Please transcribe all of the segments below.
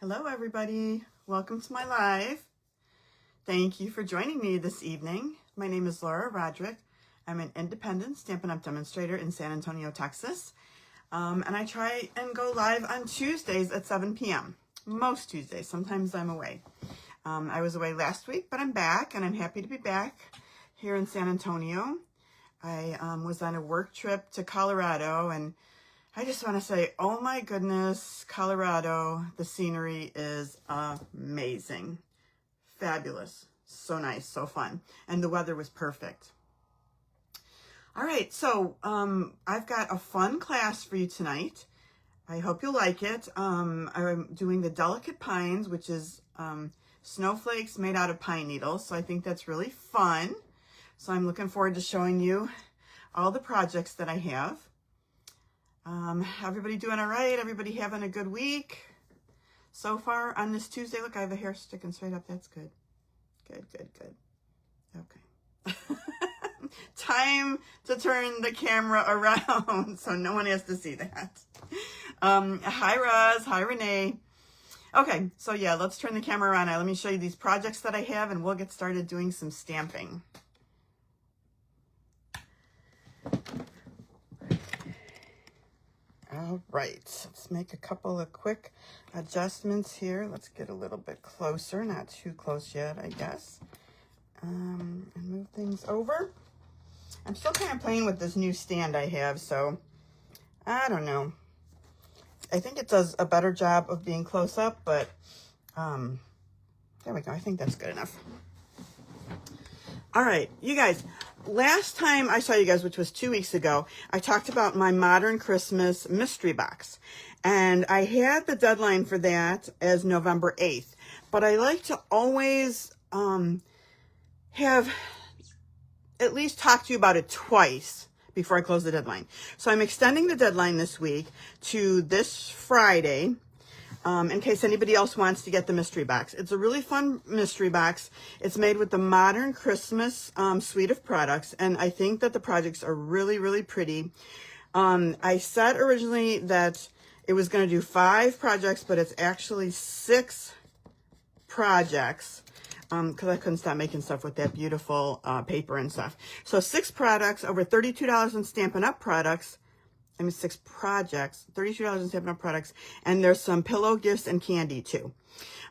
Hello everybody, welcome to my live. Thank you for joining me this evening. My name is Laura Rodrick. I'm an independent Stampin' Up! Demonstrator in San Antonio, Texas. And I try and go live on Tuesdays at 7 p.m. Most Tuesdays, sometimes I'm away. I was away last week, but I'm back and I'm happy to be back here in San Antonio. I was on a work trip to Colorado, and I just want to say, oh my goodness, Colorado, the scenery is amazing. Fabulous. So nice, so fun. And the weather was perfect. All right, so I've got a fun class for you tonight. I hope you'll like it. I'm doing the Delicate Pines, which is snowflakes made out of pine needles. So I think that's really fun. So I'm looking forward to showing you all the projects that I have. Everybody doing all right? Everybody having a good week so far on this Tuesday? Look, I have a hair sticking straight up. That's good. Good. Okay. Time to turn the camera around so no one has to see that. Hi, Roz. Hi, Renee. Okay, so yeah, let's turn the camera around now. Let me show you these projects that I have, and we'll get started doing some stamping. All right, let's make a couple of quick adjustments here. Let's get a little bit closer, not too close yet, I guess. And move things over. I'm still kind of playing with this new stand I have, so I don't know. I think it does a better job of being close up, but there we go. I think that's good enough. All right, you guys, last time I saw you guys, which was 2 weeks ago, I talked about my Modern Christmas mystery box. And I had the deadline for that as November 8th. But I like to always have at least talk to you about it twice before I close the deadline. So I'm extending the deadline this week to this Friday, in case anybody else wants to get the mystery box. It's a really fun mystery box. It's made with the Modern Christmas suite of products, and I think that the projects are really, really pretty. I said originally that it was going to do 5 projects, but it's actually 6 projects, because I couldn't stop making stuff with that beautiful paper and stuff. So 6 products, over $32 in Stampin' Up! Products. 6 projects, $32 in Stampin' Up! Products, and there's some pillow gifts and candy too.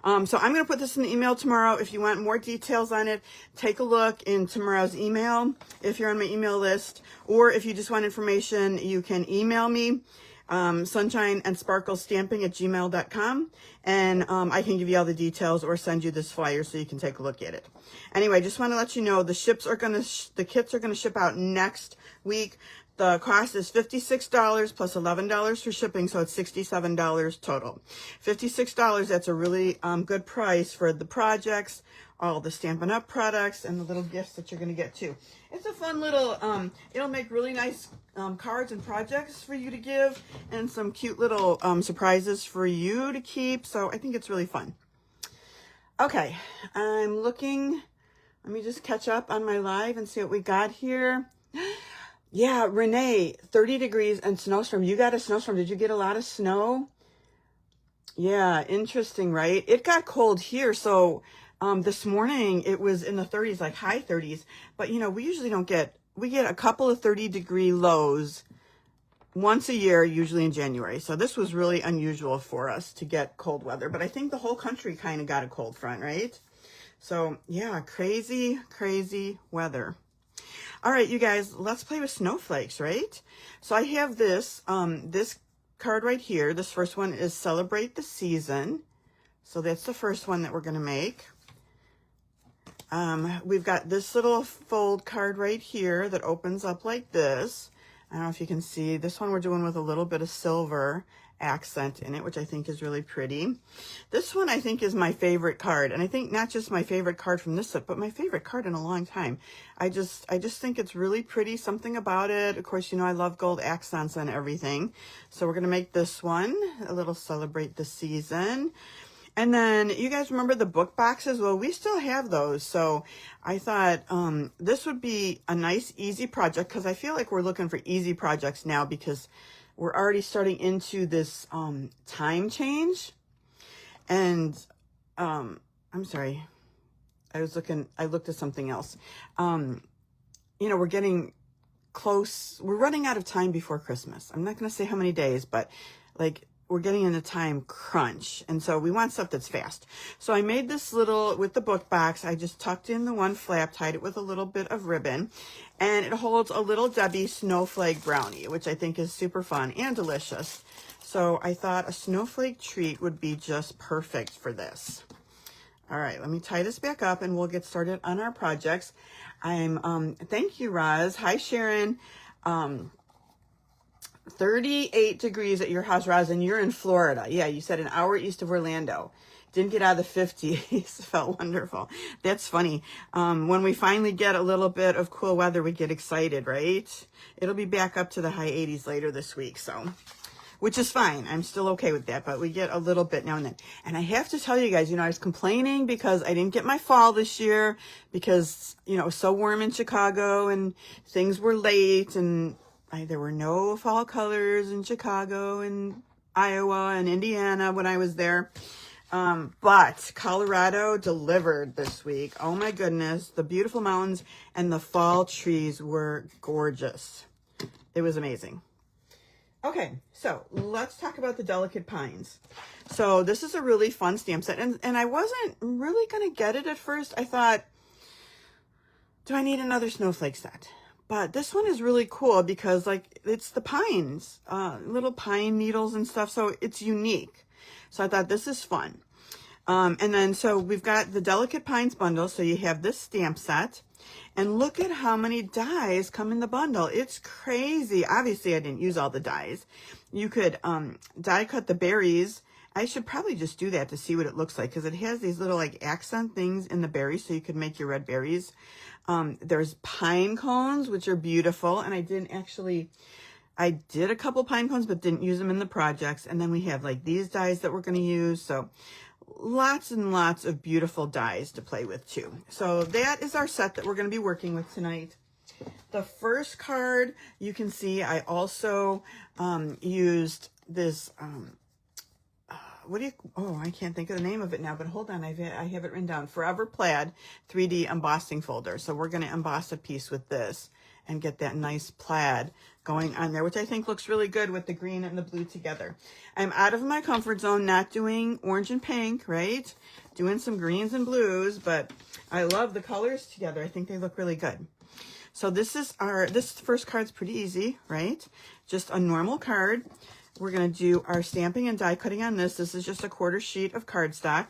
So I'm going to put this in the email tomorrow. If you want more details on it, take a look in tomorrow's email if you're on my email list, or if you just want information, you can email me, sunshineandsparklestamping@gmail.com, and I can give you all the details or send you this flyer so you can take a look at it. Anyway, just want to let you know the kits are going to ship out next week. The cost is $56 plus $11 for shipping, so it's $67 total. $56, that's a really good price for the projects, all the Stampin' Up! Products, and the little gifts that you're going to get too. It's a fun little, it'll make really nice cards and projects for you to give, and some cute little surprises for you to keep, so I think it's really fun. Okay, I'm looking, let me just catch up on my live and see what we got here. Yeah, Renee, 30 degrees and snowstorm. You got a snowstorm. Did you get a lot of snow? Yeah, interesting, right? It got cold here. So this morning it was in the 30s, like high 30s. But, you know, we usually don't get, we get a couple of 30-degree lows once a year, usually in January. So this was really unusual for us to get cold weather. But I think the whole country kind of got a cold front, right? So, yeah, crazy, crazy weather. All right, you guys, let's play with snowflakes, right? So I have this, this card right here. This first one is Celebrate the Season. So that's the first one that we're going to make. We've got this little fold card right here that opens up like this. I don't know if you can see. This one we're doing with a little bit of silver accent in it, which I think is really pretty. This one I think is my favorite card, and I think not just my favorite card from this set, but my favorite card in a long time. I just think it's really pretty, something about it. Of course, you know I love gold accents on everything, so we're gonna make this one a little Celebrate the Season. And then you guys remember the book boxes? Well, we still have those, so I thought this would be a nice easy project, because I feel like we're looking for easy projects now because we're already starting into this time change. And I'm sorry, I looked at something else. You know, we're getting close. We're running out of time before Christmas. I'm not going to say how many days, but like we're getting in a time crunch. And so we want stuff that's fast. So I made this little, with the book box, I just tucked in the one flap, tied it with a little bit of ribbon, and it holds a Little Debbie Snowflake brownie, which I think is super fun and delicious. So I thought a snowflake treat would be just perfect for this. All right, let me tie this back up and we'll get started on our projects. Thank you, Roz. Hi, Sharon. 38 degrees at your house, Roz, and you're in Florida. Yeah, you said an hour east of Orlando. Didn't get out of the 50s. Felt wonderful. That's funny. When we finally get a little bit of cool weather, we get excited, right? It'll be back up to the high 80s later this week, so, which is fine. I'm still okay with that, but we get a little bit now and then. And I have to tell you guys, you know, I was complaining because I didn't get my fall this year because, you know, it was so warm in Chicago and things were late, and there were no fall colors in Chicago and Iowa and Indiana when I was there. But Colorado delivered this week. Oh my goodness. The beautiful mountains and the fall trees were gorgeous. It was amazing. Okay, so let's talk about the Delicate Pines. So this is a really fun stamp set, and I wasn't really going to get it at first. I thought, do I need another snowflake set? But this one is really cool because, like, it's the pines, little pine needles and stuff, so it's unique. So I thought this is fun. And then, so we've got the Delicate Pines bundle, so you have this stamp set. And look at how many dies come in the bundle. It's crazy. Obviously, I didn't use all the dies. You could die cut the berries. I should probably just do that to see what it looks like, because it has these little, like, accent things in the berries, so you could make your red berries. There's pine cones, which are beautiful, and I did a couple pine cones, but didn't use them in the projects. And then we have, like, these dies that we're going to use, so lots and lots of beautiful dies to play with too. So that is our set that we're going to be working with tonight. The first card, you can see I also used this, I can't think of the name of it now, but hold on, I have it written down. Forever Plaid 3D embossing folder. So we're going to emboss a piece with this and get that nice plaid going on there, which I think looks really good with the green and the blue together. I'm out of my comfort zone, not doing orange and pink, right? Doing some greens and blues, but I love the colors together. I think they look really good. So this first card's pretty easy, right? Just a normal card. We're going to do our stamping and die cutting on this. This is just a 1/4 sheet of cardstock.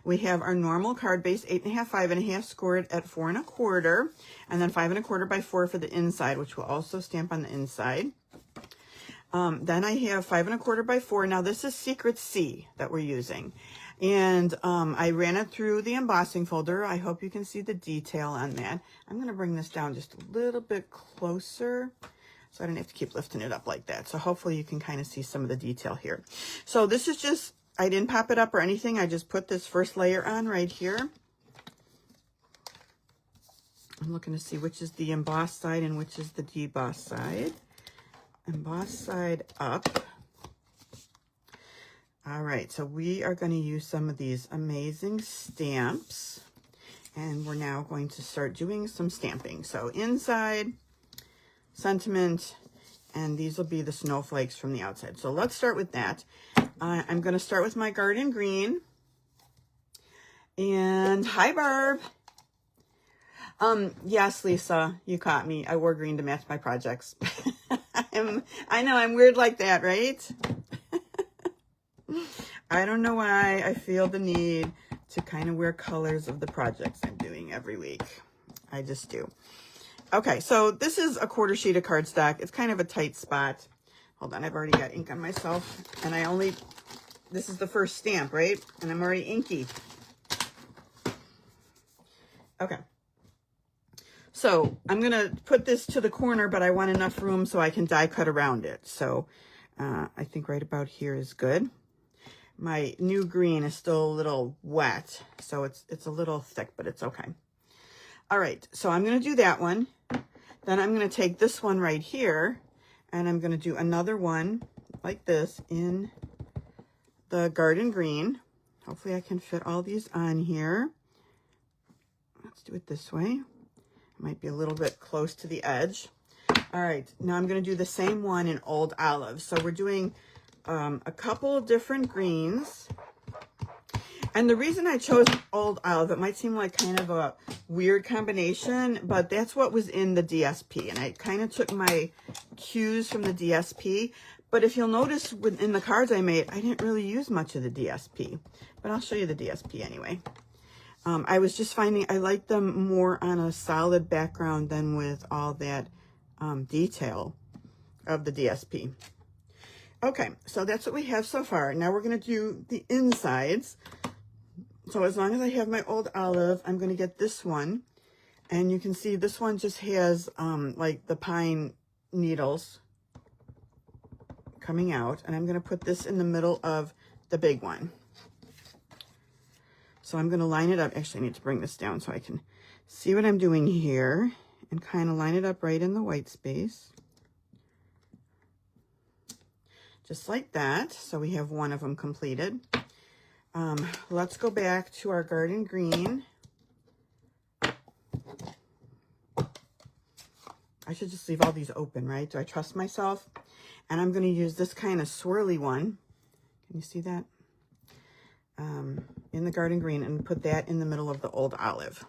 We have our normal card base, 8.5, 5.5, scored at 4 1/4, and then 5 1/4 by 4 for the inside, which will also stamp on the inside. Then I have 5 1/4 by 4. Now this is Secret C that we're using, and I ran it through the embossing folder. I hope you can see the detail on that. I'm going to bring this down just a little bit closer, so I don't have to keep lifting it up like that. So hopefully you can kind of see some of the detail here. So this is just, I didn't pop it up or anything. I just put this first layer on right here. I'm looking to see which is the embossed side and which is the debossed side. Embossed side up. All right, so we are going to use some of these amazing stamps. And we're now going to start doing some stamping. So inside, sentiment, and these will be the snowflakes from the outside. So let's start with that. I'm going to start with my garden green. And hi, Barb. Yes, Lisa, you caught me. I wore green to match my projects. I know, I'm weird like that, right? I don't know why I feel the need to kind of wear colors of the projects I'm doing every week. I just do. Okay, so this is a 1/4 sheet of cardstock. It's kind of a tight spot. Hold on, I've already got ink on myself. And this is the first stamp, right? And I'm already inky. Okay. So I'm going to put this to the corner, but I want enough room so I can die cut around it. So I think right about here is good. My new green is still a little wet, so it's a little thick, but it's okay. All right, so I'm going to do that one. Then I'm going to take this one right here, and I'm going to do another one like this in the garden green. Hopefully I can fit all these on here. Let's do it this way. It might be a little bit close to the edge. All right, now I'm going to do the same one in Old Olive. So we're doing a couple of different greens. And the reason I chose Old Olive, it might seem like kind of a weird combination, but that's what was in the DSP. And I kind of took my cues from the DSP. But if you'll notice in the cards I made, I didn't really use much of the DSP. But I'll show you the DSP anyway. I was just finding I like them more on a solid background than with all that detail of the DSP. Okay, so that's what we have so far. Now we're going to do the insides. So as long as I have my Old Olive, I'm going to get this one. And you can see this one just has like the pine needles coming out. And I'm going to put this in the middle of the big one. So I'm going to line it up. Actually, I need to bring this down so I can see what I'm doing here and kind of line it up right in the white space. Just like that. So we have one of them completed. Let's go back to our garden green. I should just leave all these open, right? Do I trust myself? And I'm going to use this kind of swirly one. Can you see that? In the garden green, and put that in the middle of the Old Olive.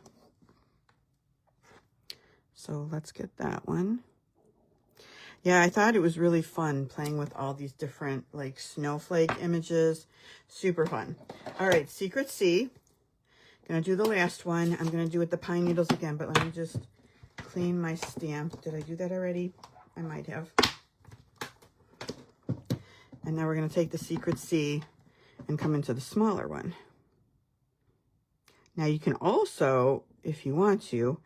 So let's get that one. Yeah, I thought it was really fun playing with all these different like snowflake images. Super fun. All right, Secret C. Gonna do the last one. I'm gonna do it the pine needles again, but let me just clean my stamp. Did I do that already? I might have. And now we're gonna take the Secret C and come into the smaller one. Now you can also, if you want to,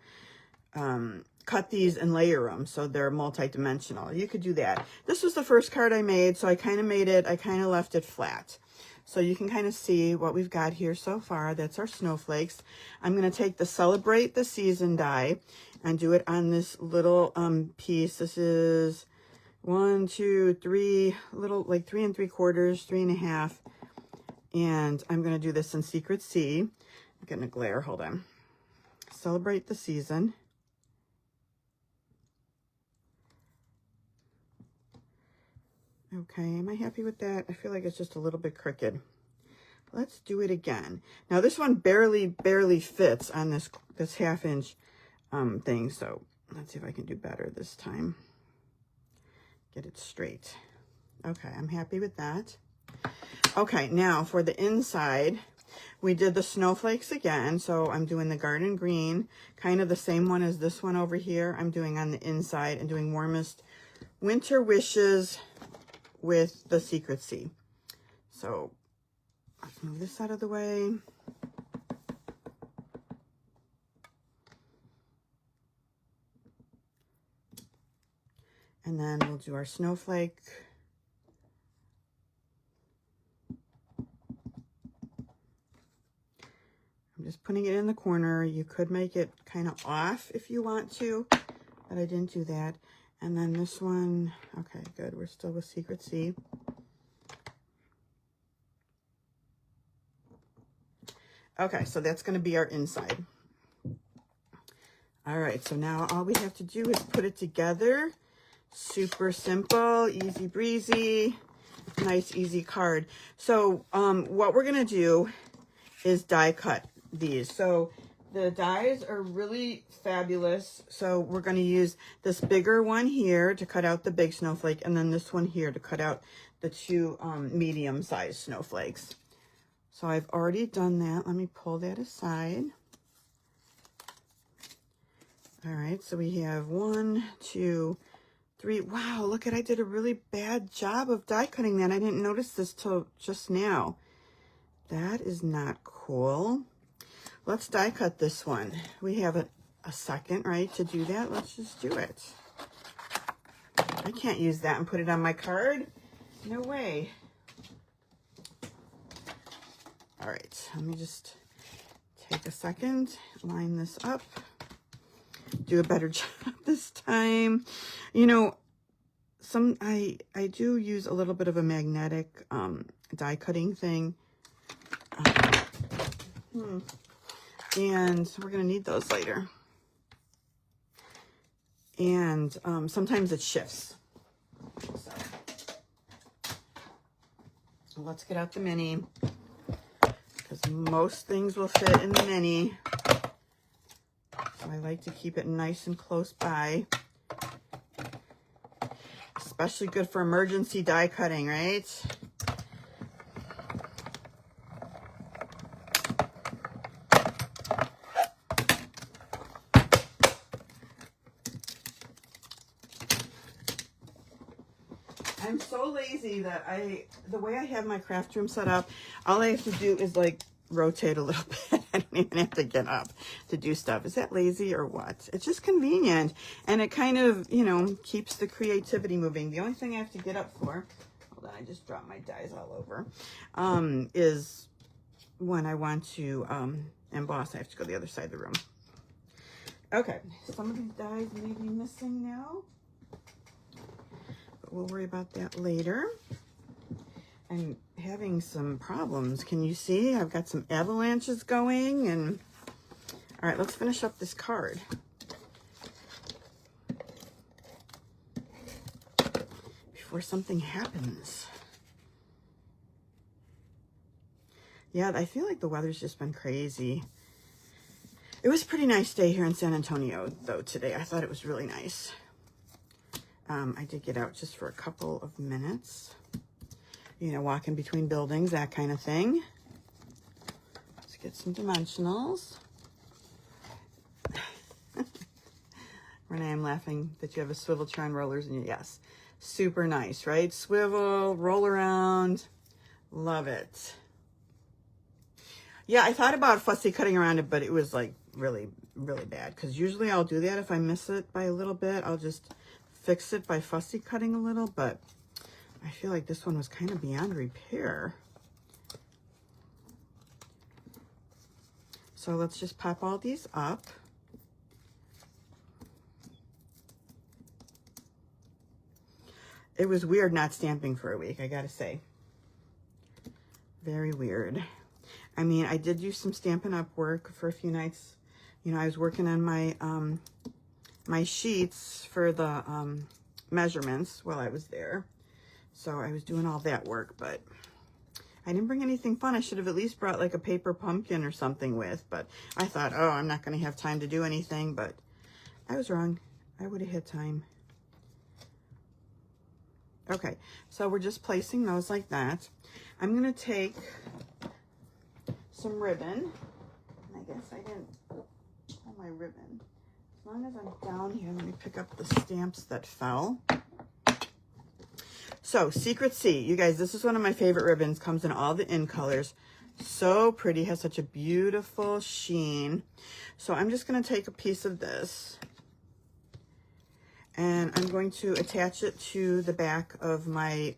cut these and layer them so they're multi-dimensional. You could do that. This was the first card I made, so I kind of left it flat. So you can kind of see what we've got here so far. That's our snowflakes. I'm going to take the Celebrate the Season die and do it on this little piece. This is 1, 2, 3, little like 3 3/4, 3 1/2. And I'm going to do this in Secret C. I'm getting a glare, hold on. Celebrate the Season. Okay, am I happy with that? I feel like it's just a little bit crooked. Let's do it again. Now this one barely fits on this 1/2 inch thing. So let's see if I can do better this time. Get it straight. Okay, I'm happy with that. Okay, now for the inside, we did the snowflakes again. So I'm doing the garden green, kind of the same one as this one over here. I'm doing on the inside and doing Warmest Winter Wishes with the Secret C. So let's move this out of the way. And then we'll do our snowflake. I'm just putting it in the corner. You could make it kind of off if you want to, but I didn't do that. And then this one, okay, good. We're still with Secret C. Okay, so that's going to be our inside. All right, so now all we have to do is put it together. Super simple, easy breezy, nice, easy card. So what we're going to do is die cut these. So the dies are really fabulous. So we're going to use this bigger one here to cut out the big snowflake, and then this one here to cut out the 2 medium-sized snowflakes. So I've already done that. Let me pull that aside. All right, so we have 1, 2, 3. Wow, look at, I did a really bad job of die cutting that. I didn't notice this till just now. That is not cool. Let's die cut this one. We have a second, right, to do that. Let's just do it. I can't use that and put it on my card. No way. All right, let me just take a second, line this up, do a better job this time. You know, I do use a little bit of a magnetic die cutting thing. And we're going to need those later. And sometimes it shifts. So let's get out the mini, because most things will fit in the mini. So I like to keep it nice and close by. Especially good for emergency die cutting, right? I'm so lazy that the way I have my craft room set up, all I have to do is like rotate a little bit. I don't even have to get up to do stuff. Is that lazy or what? It's just convenient, and it kind of, you know, keeps the creativity moving. The only thing I have to get up for, hold on, I just dropped my dies all over, is when I want to emboss. I have to go the other side of the room. Okay, some of these dies may be missing now, but we'll worry about that later. I'm having some problems. Can you see? I've got some avalanches going. And all right, let's finish up this card. Before something happens. Yeah, I feel like the weather's just been crazy. It was a pretty nice day here in San Antonio, though, today. I thought it was really nice. I did get out just for a couple of minutes. You know, walking between buildings, that kind of thing. Let's get some dimensionals. Renee, I'm laughing that you have a swivel tron rollers in your, yes. Super nice, right? Swivel, roll around. Love it. Yeah, I thought about fussy cutting around it, but it was like really, really bad. Because usually I'll do that if I miss it by a little bit. I'll just fix it by fussy cutting a little, but I feel like this one was kind of beyond repair. So let's just pop all these up. It was weird not stamping for a week, I gotta say. Very weird. I mean, I did do some Stampin' Up work for a few nights. You know, I was working on my my sheets for the measurements while I was there. So I was doing all that work, but I didn't bring anything fun. I should have at least brought like a paper pumpkin or something with, but I thought, oh, I'm not going to have time to do anything, but I was wrong. I would have had time. Okay, so we're just placing those like that. I'm going to take some ribbon. I guess I didn't pull my ribbon. As long as I'm down here, let me pick up the stamps that fell. So, Secret C. You guys, this is one of my favorite ribbons. Comes in all the in colors. So pretty. Has such a beautiful sheen. So, I'm just going to take a piece of this. And I'm going to attach it to the back of my,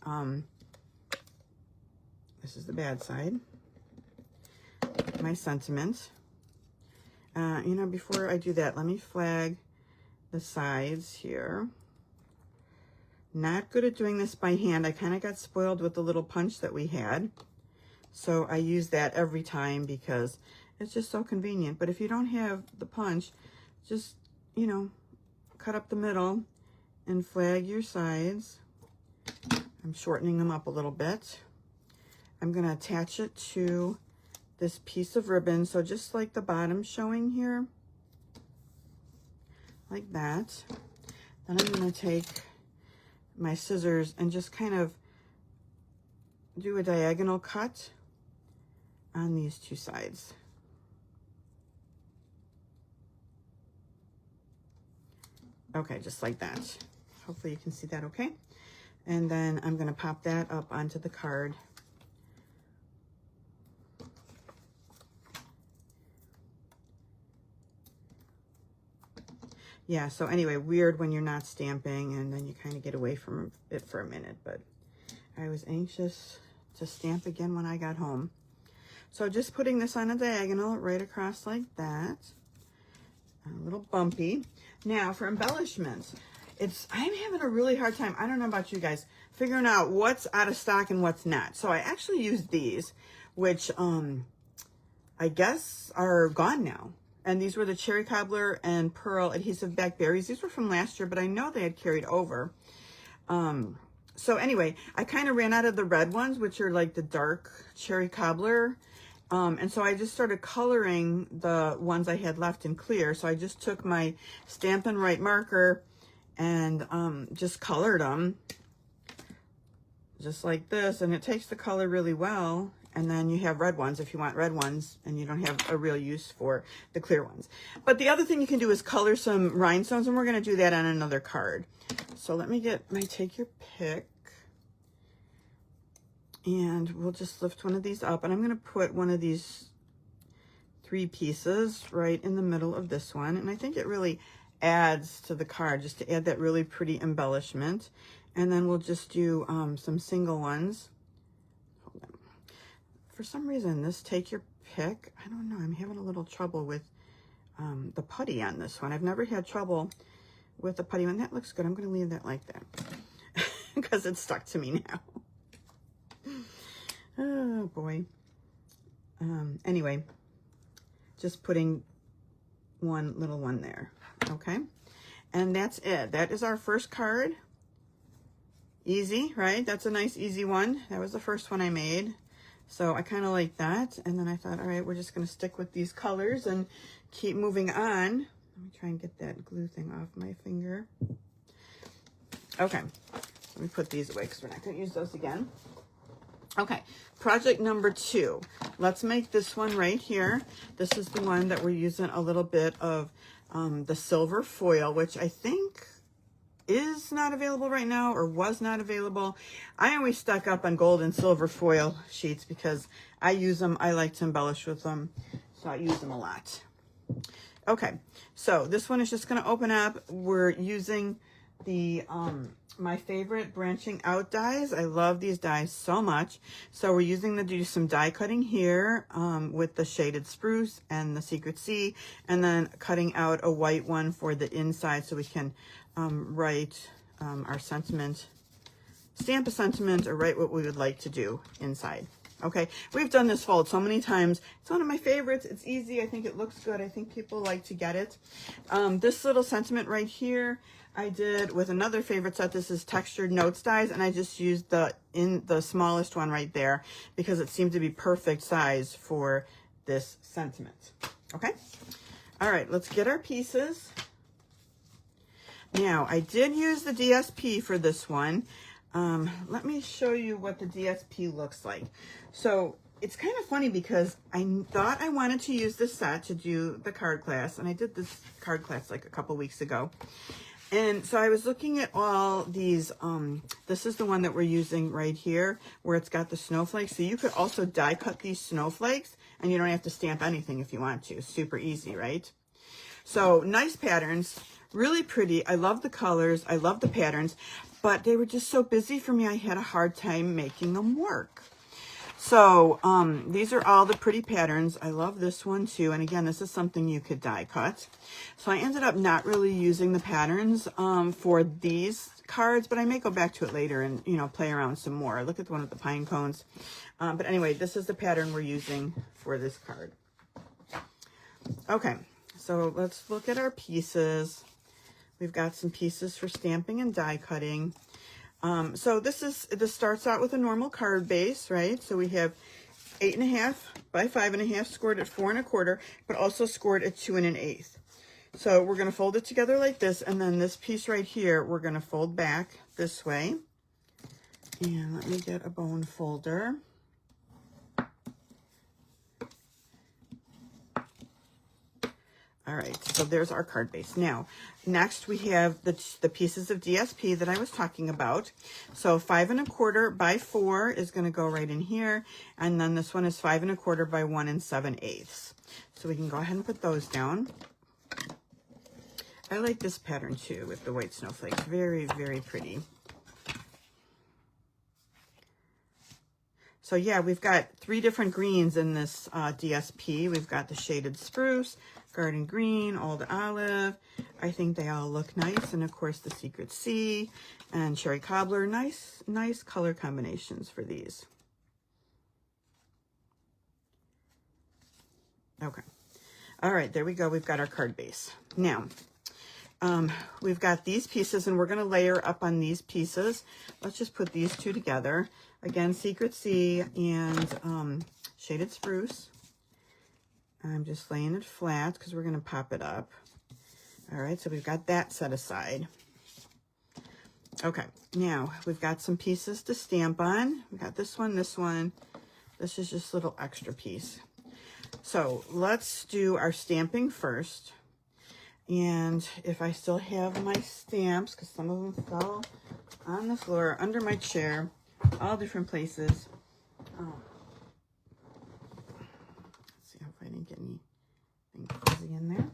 this is the bad side, my sentiment. You know, before I do that, let me flag the sides here. Not good at doing this by hand. I kind of got spoiled with the little punch that we had. So I use that every time because it's just so convenient. But if you don't have the punch, just, you know, cut up the middle and flag your sides. I'm shortening them up a little bit. I'm going to attach it to this piece of ribbon. So just like the bottom showing here, like that. Then I'm going to take my scissors and just kind of do a diagonal cut on these two sides. Okay, just like that. Hopefully you can see that okay. And then I'm going to pop that up onto the card. Yeah, so anyway, weird when you're not stamping and then you kind of get away from it for a minute, but I was anxious to stamp again when I got home. So just putting this on a diagonal right across like that. A little bumpy. Now for embellishments, I'm having a really hard time, I don't know about you guys, figuring out what's out of stock and what's not. So I actually use these, which I guess are gone now. And these were the Cherry Cobbler and Pearl Adhesive Back Berries. These were from last year, but I know they had carried over. So anyway, I kind of ran out of the red ones, which are like the dark Cherry Cobbler. And so I just started coloring the ones I had left in clear. So I just took my Stampin' Right marker and just colored them just like this. And it takes the color really well. And then you have red ones if you want red ones and you don't have a real use for the clear ones. But the other thing you can do is color some rhinestones, and we're going to do that on another card. So let me get my take your pick. And we'll just lift one of these up. And I'm going to put one of these 3 pieces right in the middle of this one. And I think it really adds to the card just to add that really pretty embellishment. And then we'll just do some single ones. For some reason, this take your pick, I don't know, I'm having a little trouble with the putty on this one. I've never had trouble with the putty one. That looks good. I'm going to leave that like that because it's stuck to me now. Oh, boy. Anyway, just putting one little one there, okay? And that's it. That is our first card. Easy, right? That's a nice, easy one. That was the first one I made. So I kind of like that. And then I thought, all right, we're just going to stick with these colors and keep moving on. Let me try and get that glue thing off my finger. Okay. Let me put these away because we're not going to use those again. Okay. Project number 2. Let's make this one right here. This is the one that we're using a little bit of the silver foil, which I think is not available right now or was not available. I always stock up on gold and silver foil sheets because I use them. I like to embellish with them, so I use them a lot. Okay, so this one is just going to open up. We're using the my favorite branching out dies. I love these dies so much. So we're using to do some die cutting here with the shaded spruce and the secret sea, and then cutting out a white one for the inside so we can write our sentiment, stamp a sentiment, or write what we would like to do inside. Okay, we've done this fold so many times. It's one of my favorites. It's easy. I think it looks good. I think people like to get it. This little sentiment right here, I did with another favorite set. This is Textured Notes dies, and I just used the smallest one right there because it seemed to be perfect size for this sentiment. Okay, all right, let's get our pieces. Now, I did use the DSP for this one. Let me show you what the DSP looks like. So it's kind of funny because I thought I wanted to use this set to do the card class, and I did this card class like a couple weeks ago. And so I was looking at all these, this is the one that we're using right here where it's got the snowflakes. So you could also die cut these snowflakes and you don't have to stamp anything if you want to. Super easy, right? So nice patterns. Really pretty. I love the colors. I love the patterns, but they were just so busy for me. I had a hard time making them work. So these are all the pretty patterns. I love this one too. And again, this is something you could die cut. So I ended up not really using the patterns for these cards, but I may go back to it later and, you know, play around some more. Look at the one with the pine cones. But anyway, this is the pattern we're using for this card. Okay, so let's look at our pieces. We've got some pieces for stamping and die cutting. So this starts out with a normal card base, right? So we have 8.5 by 5.5 scored at 4 1/4, but also scored at 2 1/8. So we're going to fold it together like this, and then this piece right here, we're going to fold back this way. And let me get a bone folder. All right, so there's our card base. Now, next we have the pieces of DSP that I was talking about. So 5 1/4 by 4 is going to go right in here, and then this one is 5 1/4 by 1 7/8. So we can go ahead and put those down. I like this pattern too with the white snowflakes. Very, very pretty. So yeah, we've got 3 different greens in this DSP. We've got the shaded spruce, garden green, old olive. I think they all look nice. And of course the secret sea and cherry cobbler. Nice color combinations for these. Okay. All right, there we go. We've got our card base. Now, we've got these pieces, and we're going to layer up on these pieces. Let's just put these two together. Again, Secret Sea and Shaded Spruce. I'm just laying it flat because we're going to pop it up. All right, so we've got that set aside. Okay, now we've got some pieces to stamp on. We got this one, this one. This is just a little extra piece. So let's do our stamping first. And if I still have my stamps, because some of them fell on the floor, under my chair, all different places. Let's see if I didn't get anything fuzzy in there.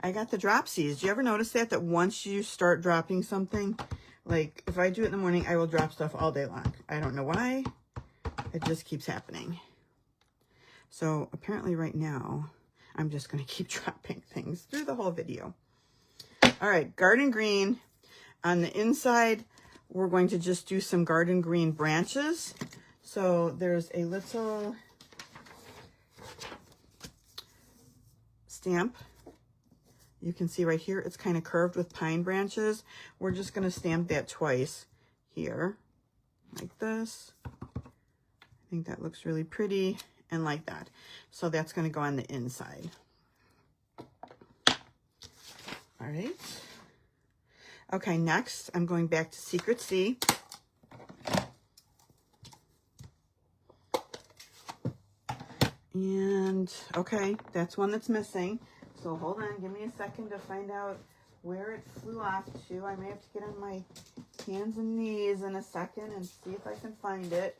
I got the dropsies. Do you ever notice that once you start dropping something, like if I do it in the morning, I will drop stuff all day long. I don't know why. It just keeps happening. So apparently right now, I'm just going to keep dropping things through the whole video. All right, garden green. On the inside, we're going to just do some garden green branches. So there's a little stamp. You can see right here, it's kind of curved with pine branches. We're just going to stamp that twice here, like this. I think that looks really pretty, and like that. So that's going to go on the inside. All right. Okay, next, I'm going back to Secret Sea. And, okay, that's one that's missing. So hold on, give me a second to find out where it flew off to. I may have to get on my hands and knees in a second and see if I can find it.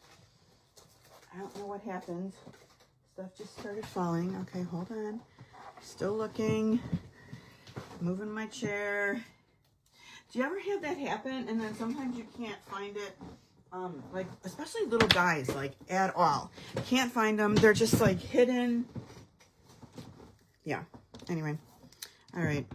I don't know what happened. Stuff just started falling. Okay, hold on. Still looking. Moving my chair. Do you ever have that happen and then sometimes you can't find it? Like, especially little dies, like, at all. Can't find them. They're just, like, hidden. Yeah. Anyway. All right.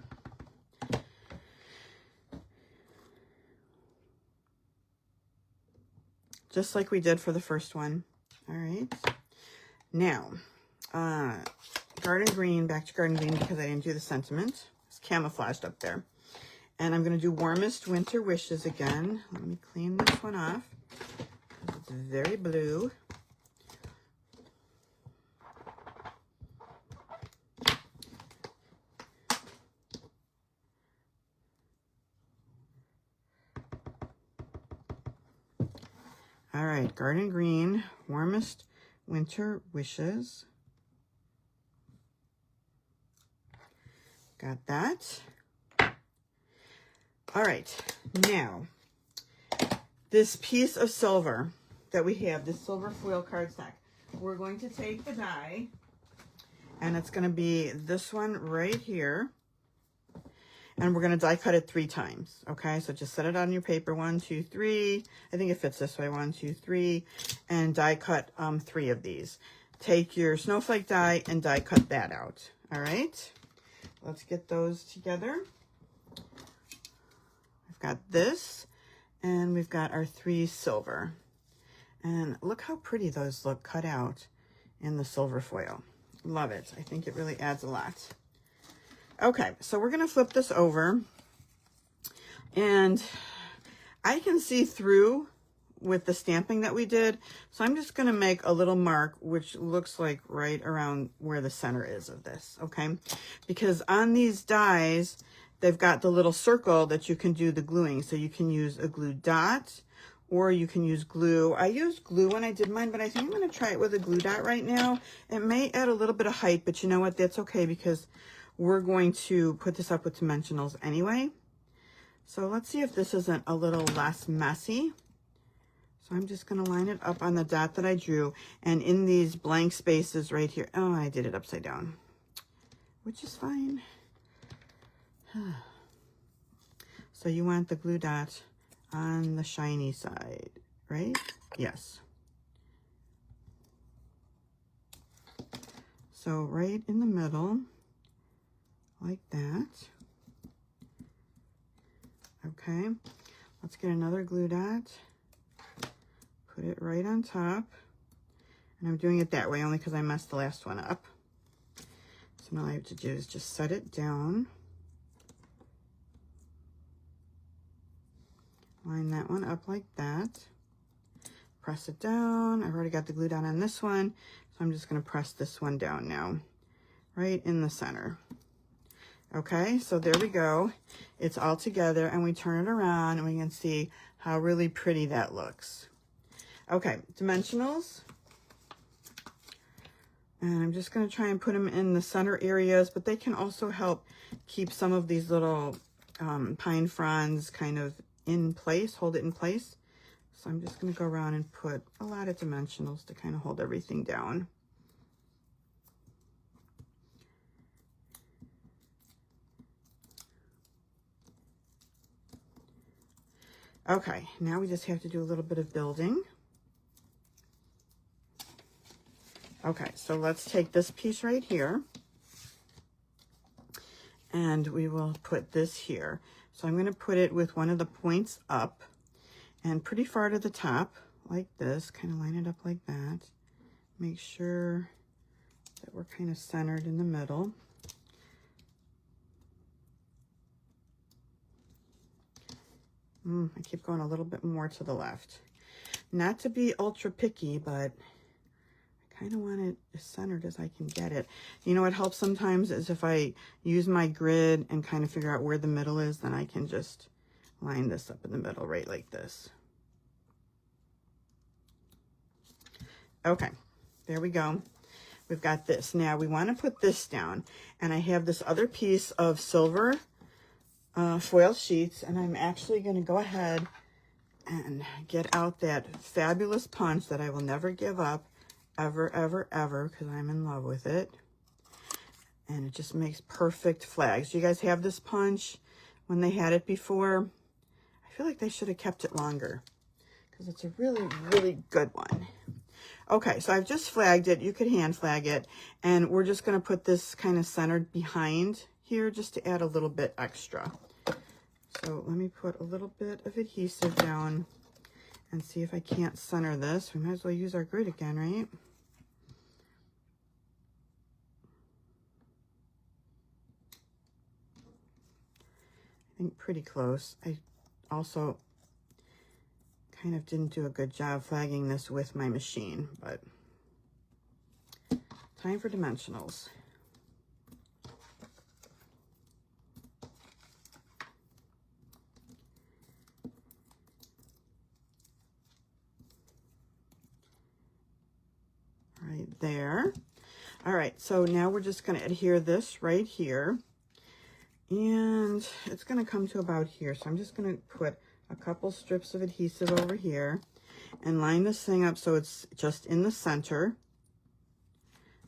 Just like we did for the first one. All right. Now, garden green, back to garden green because I didn't do the sentiment. It's camouflaged up there. And I'm going to do Warmest Winter Wishes again. Let me clean this one off. It's very blue. All right, garden green, Warmest Winter Wishes. Got that. All right, now, this piece of silver that we have, this silver foil cardstock, we're going to take the die, and it's going to be this one right here, and we're going to die cut it 3 times, okay? So just set it on your paper, 1, 2, 3. I think it fits this way, 1, 2, 3, and die cut 3 of these. Take your snowflake die and die cut that out, all right? Let's get those together. We've got this, and we've got our 3 silver. And look how pretty those look cut out in the silver foil. Love it. I think it really adds a lot. Okay, so we're going to flip this over. And I can see through with the stamping that we did. So I'm just going to make a little mark, which looks like right around where the center is of this, okay? Because on these dies, they've got the little circle that you can do the gluing. So you can use a glue dot, or you can use glue. I used glue when I did mine, but I think I'm going to try it with a glue dot right now. It may add a little bit of height, but you know what? That's okay because we're going to put this up with dimensionals anyway. So let's see if this isn't a little less messy. So I'm just going to line it up on the dot that I drew. And in these blank spaces right here. Oh, I did it upside down, which is fine. So you want the glue dot on the shiny side, right? Yes. So right in the middle, like that. Okay, let's get another glue dot, put it right on top, and I'm doing it that way only because I messed the last one up. So now all I have to do is just set it down. Line that one up like that. Press it down. I've already got the glue down on this one, so I'm just going to press this one down now, right in the center. Okay, so there we go. It's all together, and we turn it around, and we can see how really pretty that looks. Okay, dimensionals. And I'm just going to try and put them in the center areas, but they can also help keep some of these little pine fronds kind of in place, hold it in place. So I'm just going to go around and put a lot of dimensionals to kind of hold everything down. Okay, now we just have to do a little bit of building. Okay, so let's take this piece right here, and we will put this here. So I'm going to put it with one of the points up and pretty far to the top like this, kind of line it up like that. Make sure that we're kind of centered in the middle. I keep going a little bit more to the left. Not to be ultra picky, but I kind of want it as centered as I can get it. You know what helps sometimes is if I use my grid and kind of figure out where the middle is, then I can just line this up in the middle right like this. Okay, there we go. We've got this. Now we want to put this down, and I have this other piece of silver foil sheets, and I'm actually going to go ahead and get out that fabulous punch that I will never give up, ever, ever, ever, because I'm in love with it. And it just makes perfect flags. Do you guys have this punch when they had it before? I feel like they should have kept it longer because it's a really, really good one. Okay, so I've just flagged it. You could hand flag it. And we're just going to put this kind of centered behind here just to add a little bit extra. So let me put a little bit of adhesive down and see if I can't center this. We might as well use our grid again, right? I think pretty close. I also kind of didn't do a good job flagging this with my machine, but time for dimensionals. Right there. All right, so now we're just going to adhere this right here, and it's going to come to about here. So I'm just going to put a couple strips of adhesive over here and line this thing up so it's just in the center,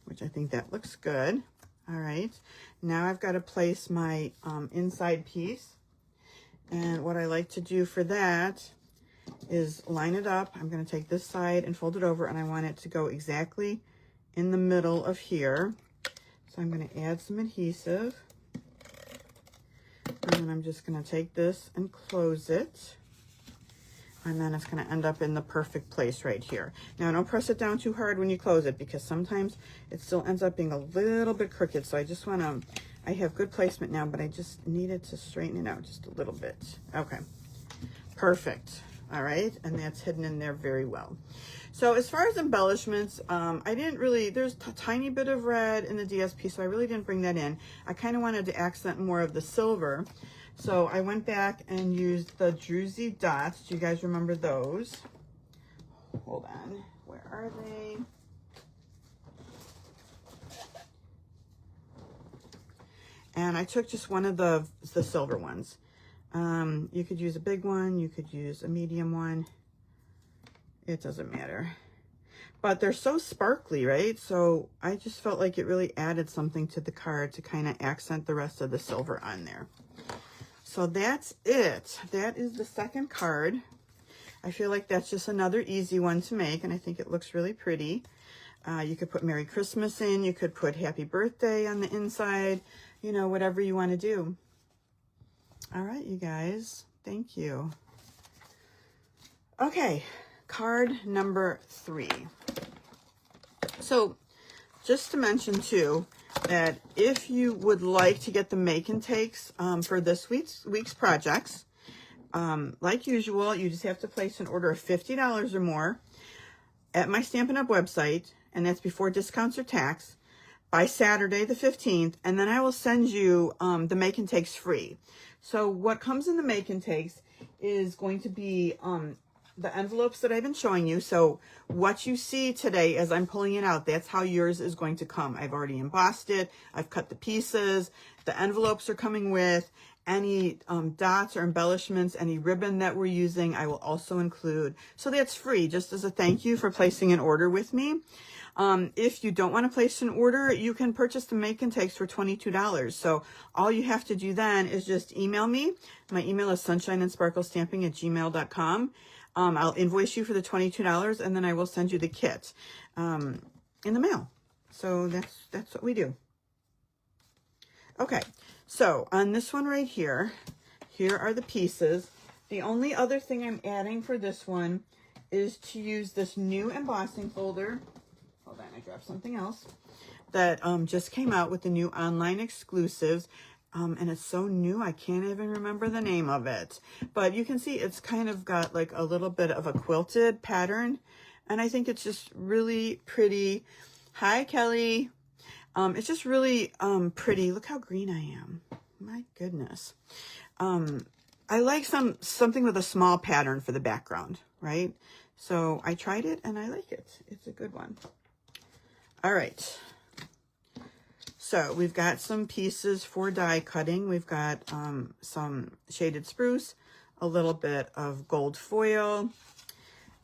which I think that looks good. All right, now I've got to place my inside piece, and what I like to do for that is line it up. I'm going to take this side and fold it over, and I want it to go exactly in the middle of here. So I'm going to add some adhesive, and then I'm just going to take this and close it, and then it's going to end up in the perfect place right here. Now don't press it down too hard when you close it, because sometimes it still ends up being a little bit crooked. So I just want to, I have good placement now, but I just needed to straighten it out just a little bit. Okay, perfect. All right, and that's hidden in there very well. So as far as embellishments, I didn't really, there's a tiny bit of red in the DSP, so I really didn't bring that in. I kind of wanted to accent more of the silver. So I went back and used the Druzy dots. Do you guys remember those? Hold on, where are they? And I took just one of the silver ones. You could use a big one, you could use a medium one. It doesn't matter. But they're so sparkly, right? So I just felt like it really added something to the card to kind of accent the rest of the silver on there. So that's it. That is the second card. I feel like that's just another easy one to make, and I think it looks really pretty. You could put Merry Christmas in, you could put Happy Birthday on the inside, you know, whatever you want to do. All right, you guys, thank you. Okay, card number 3. So just to mention too, that if you would like to get the make and takes for this week's projects, like usual, you just have to place an order of $50 or more at my Stampin' Up website, and that's before discounts or tax, by Saturday the 15th, and then I will send you the make and takes free. So what comes in the make and takes is going to be the envelopes that I've been showing you. So what you see today as I'm pulling it out, that's how yours is going to come. I've already embossed it. I've cut the pieces. The envelopes are coming with any dots or embellishments, any ribbon that we're using, I will also include. So that's free, just as a thank you for placing an order with me. If you don't want to place an order, you can purchase the make and takes for $22. So all you have to do then is just email me. My email is sunshineandsparklestamping@gmail.com. I'll invoice you for the $22, and then I will send you the kit in the mail. So that's what we do. Okay, so on this one right here, here are the pieces. The only other thing I'm adding for this one is to use this new embossing folder. Hold on, I dropped something else. That just came out with the new online exclusives. And it's so new, I can't even remember the name of it. But you can see it's kind of got like a little bit of a quilted pattern. And I think it's just really pretty. Hi, Kelly. It's just really pretty. Look how green I am. My goodness. I like something with a small pattern for the background, right? So I tried it and I like it. It's a good one. All right. So we've got some pieces for die cutting. We've got some shaded spruce, a little bit of gold foil,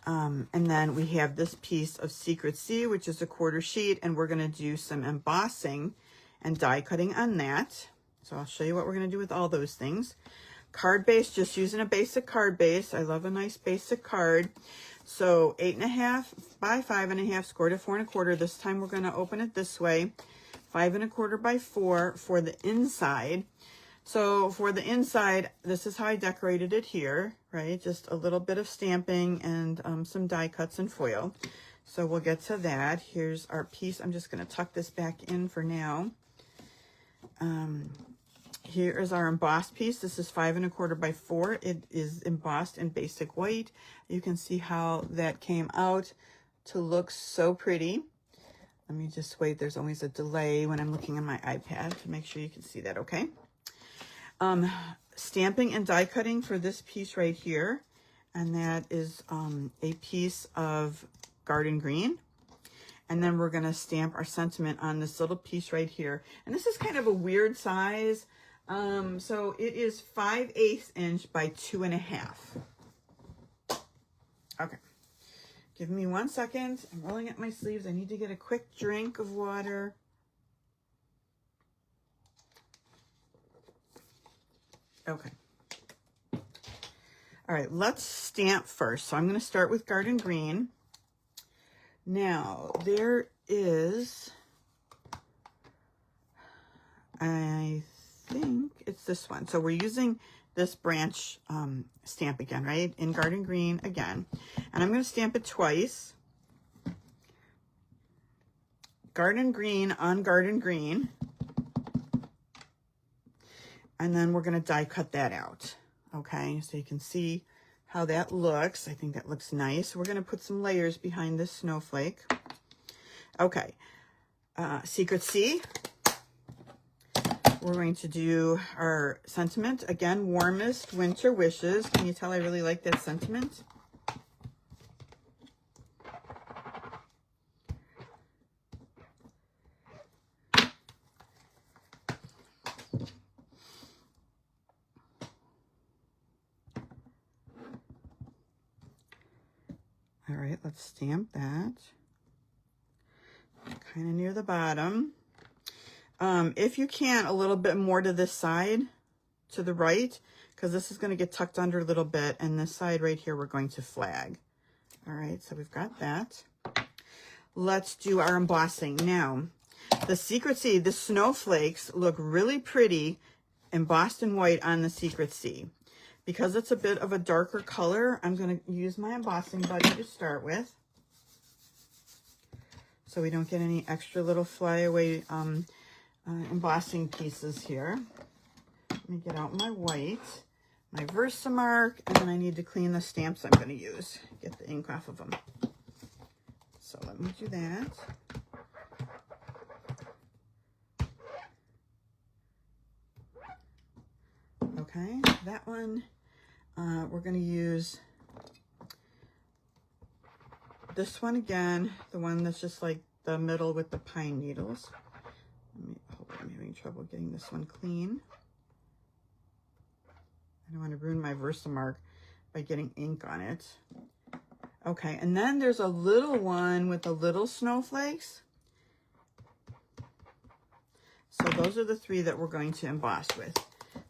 and then we have this piece of Secret Sea, which is a 1/4 sheet, and we're going to do some embossing and die cutting on that. So I'll show you what we're going to do with all those things. Card base, just using a basic card base. I love a nice basic card. So 8.5 by 5.5, scored at 4 1/4. This time we're going to open it this way. 5 1/4 by 4 for the inside. So for the inside, this is how I decorated it here, right? Just a little bit of stamping and some die cuts and foil. So we'll get to that. Here's our piece. I'm just going to tuck this back in for now. Here is our embossed piece. This is 5 1/4 by 4. It is embossed in basic white. You can see how that came out to look so pretty. Let me just wait. There's always a delay when I'm looking on my iPad to make sure you can see that, okay? Stamping and die cutting for this piece right here. And that is a piece of garden green. And then we're going to stamp our sentiment on this little piece right here. And this is kind of a weird size. So it is 5/8 inch by 2.5. Okay. Give me 1 second. I'm rolling up my sleeves. I need to get a quick drink of water. Okay. All right, let's stamp first. So I'm going to start with garden green. Now, there is, I think it's this one. So we're using this branch stamp again, right? In garden green again. And I'm going to stamp it twice. Garden green on garden green. And then we're going to die cut that out. Okay, so you can see how that looks. I think that looks nice. We're going to put some layers behind this snowflake. Okay, Secret Sea. We're going to do our sentiment. Again, warmest winter wishes. Can you tell I really like that sentiment? All right, let's stamp that. Kind of near the bottom. If you can, a little bit more to this side, to the right, because this is going to get tucked under a little bit, and this side right here we're going to flag. All right, so we've got that. Let's do our embossing. Now, the Secret Sea, the snowflakes look really pretty embossed in white on the Secret Sea. Because it's a bit of a darker color, I'm going to use my embossing buddy to start with, so we don't get any extra little flyaway embossing pieces here. Let me get out my white, my Versamark, and then I need to clean the stamps I'm going to use. Get the ink off of them. So let me do that. Okay, that one, we're going to use this one again, the one that's just like the middle with the pine needles. I'm having trouble getting this one clean. I don't want to ruin my Versamark by getting ink on it. Okay, and then there's a little one with the little snowflakes. So those are the three that we're going to emboss with.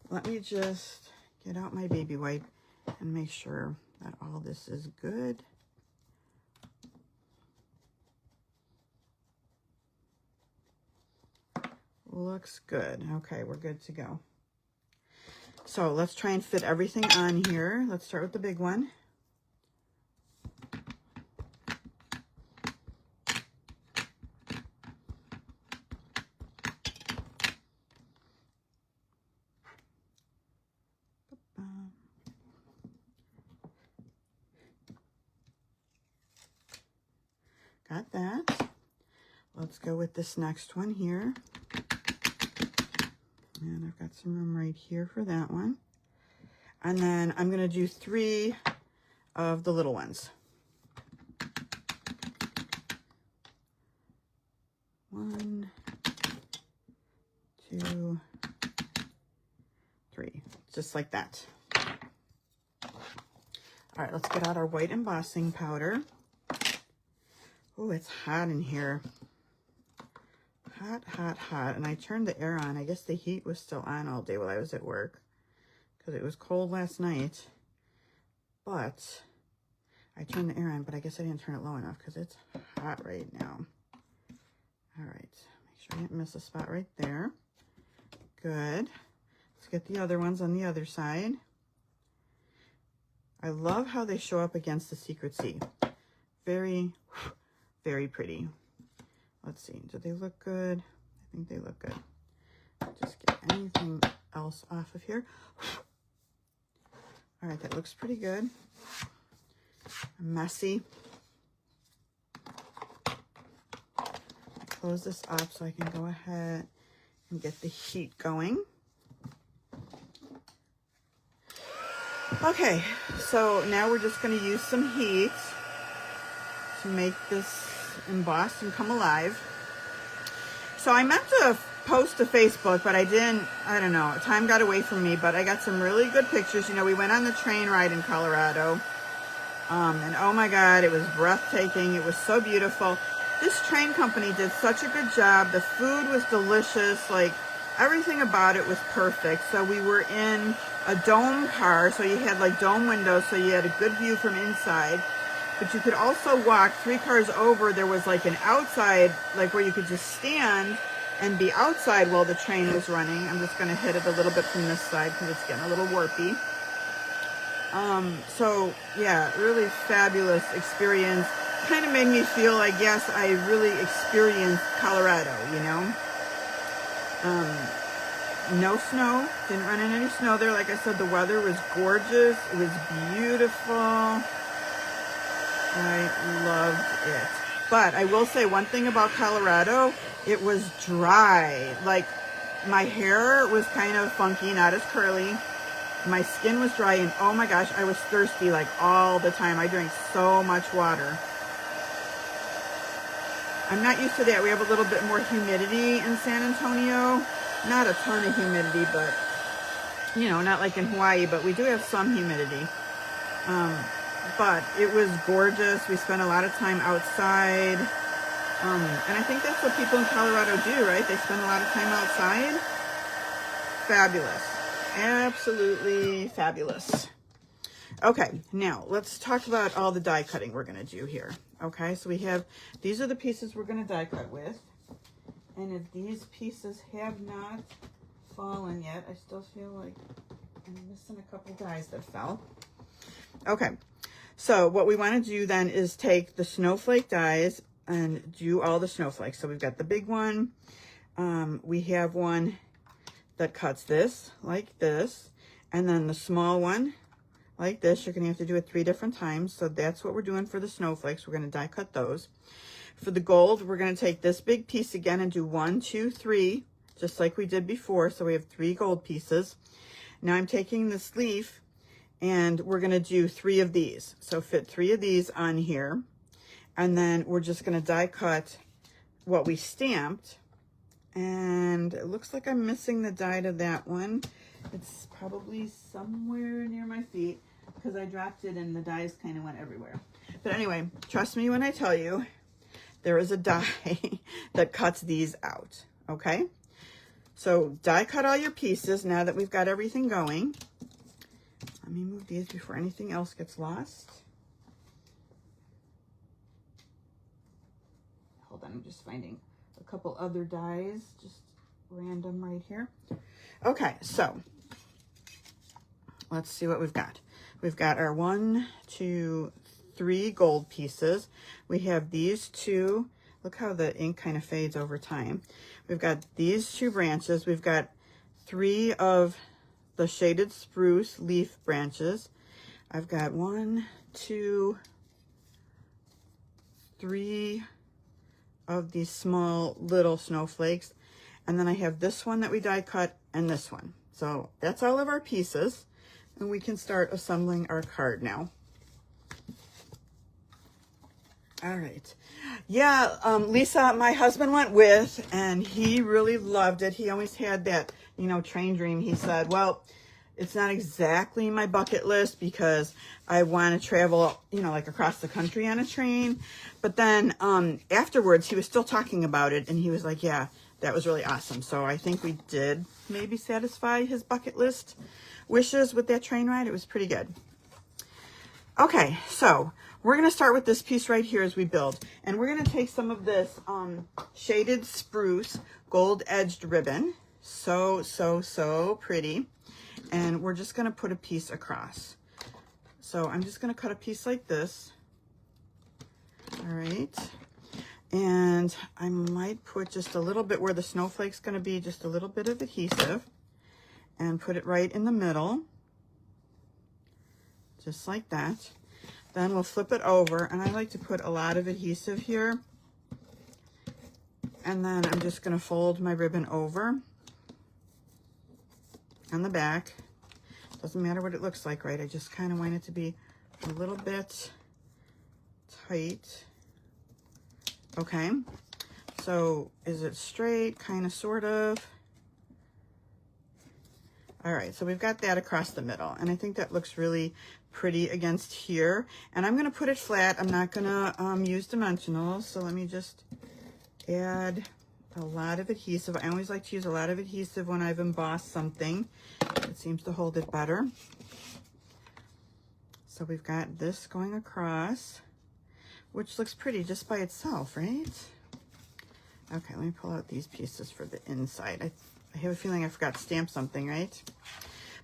Let me just get out my baby wipe and make sure that all this is good. Looks good. Okay, we're good to go. So let's try and fit everything on here. Let's start with the big one. Got that. Let's go with this next one here. And I've got some room right here for that one. And then I'm going to do 3 of the little ones. 1, 2, 3. Just like that. All right, let's get out our white embossing powder. Oh, it's hot in here. Hot, hot, hot. And I turned the air on. I guess the heat was still on all day while I was at work because it was cold last night. But I turned the air on, but I guess I didn't turn it low enough because it's hot right now. All right. Make sure I didn't miss a spot right there. Good. Let's get the other ones on the other side. I love how they show up against the Secret Sea. Very, very pretty. Let's see, do they look good? I think they look good. Just get anything else off of here. All right, that looks pretty good. Messy. Close this up so I can go ahead and get the heat going. Okay, so now we're just going to use some heat to make this emboss and come alive. So I meant to post to Facebook, but I didn't. I don't know, time got away from me, but I got some really good pictures. You know, we went on the train ride in Colorado, and oh my God, it was breathtaking. It was so beautiful. This train company did such a good job. The food was delicious. Like, everything about it was perfect. So we were in a dome car, so you had like dome windows, so you had a good view from inside. But you could also walk 3 cars over. There was like an outside, like where you could just stand and be outside while the train was running. I'm just going to hit it a little bit from this side because it's getting a little warpy. So yeah, really fabulous experience. Kind of made me feel like, yes, I really experienced Colorado, you know. No snow, didn't run in any snow there. Like I said, the weather was gorgeous. It was beautiful. I loved it. But I will say one thing about Colorado, it was dry. Like, my hair was kind of funky, not as curly. My skin was dry, and oh my gosh, I was thirsty like all the time. I drank so much water. I'm not used to that. We have a little bit more humidity in San Antonio. Not a ton of humidity, but, you know, not like in Hawaii, but we do have some humidity. But it was gorgeous. We spent a lot of time outside. And I think that's what people in Colorado do, right? They spend a lot of time outside. Fabulous. Absolutely fabulous. Okay, now let's talk about all the die cutting we're going to do here. Okay, so we have, these are the pieces we're going to die cut with. And if these pieces have not fallen yet, I still feel like I'm missing a couple dies that fell. Okay, so what we want to do then is take the snowflake dies and do all the snowflakes. So we've got the big one, We have one that cuts this like this, and then the small one like this. You're gonna have to do it 3 different times. So that's what we're doing for the snowflakes. We're gonna die cut those. For the gold, we're gonna take this big piece again and do 1, 2, 3, just like we did before. So we have 3 gold pieces. Now I'm taking this leaf and we're gonna do 3 of these. So fit 3 of these on here. And then we're just gonna die cut what we stamped. And it looks like I'm missing the die to that one. It's probably somewhere near my feet because I dropped it and the dies kind of went everywhere. But anyway, trust me when I tell you, there is a die that cuts these out, okay? So die cut all your pieces now that we've got everything going. Let me move these before anything else gets lost. Hold on, I'm just finding a couple other dies, just random right here. Okay, so let's see what we've got. We've got our 1, 2, 3 gold pieces. We have these 2. Look how the ink kind of fades over time. We've got these 2 branches. We've got 3 of the shaded spruce leaf branches. I've got 1, 2, 3 of these small little snowflakes, and then I have this one that we die cut and this one. So that's all of our pieces, and we can start assembling our card now. All right. Yeah, Lisa, my husband went with, and he really loved it. He always had that, you know, train dream. He said, well, it's not exactly my bucket list because I want to travel, you know, like across the country on a train. But then afterwards, he was still talking about it, and he was like, yeah, that was really awesome. So I think we did maybe satisfy his bucket list wishes with that train ride. It was pretty good. Okay, so we're going to start with this piece right here as we build. And we're going to take some of this shaded spruce gold edged ribbon. So pretty. And we're just going to put a piece across. So I'm just going to cut a piece like this. All right. And I might put just a little bit where the snowflake's going to be, just a little bit of adhesive, and put it right in the middle. Just like that. Then we'll flip it over, and I like to put a lot of adhesive here. And then I'm just going to fold my ribbon over on the back. Doesn't matter what it looks like, right? I just kind of want it to be a little bit tight. Okay. So is it straight? Kind of, sort of. All right, so we've got that across the middle, and I think that looks really pretty against here. And I'm going to put it flat. I'm not going to use dimensionals, so let me just add a lot of adhesive. I always like to use a lot of adhesive when I've embossed something. It seems to hold it better. So we've got this going across, which looks pretty just by itself, right? Okay, let me pull out these pieces for the inside. I have a feeling I forgot to stamp something, right?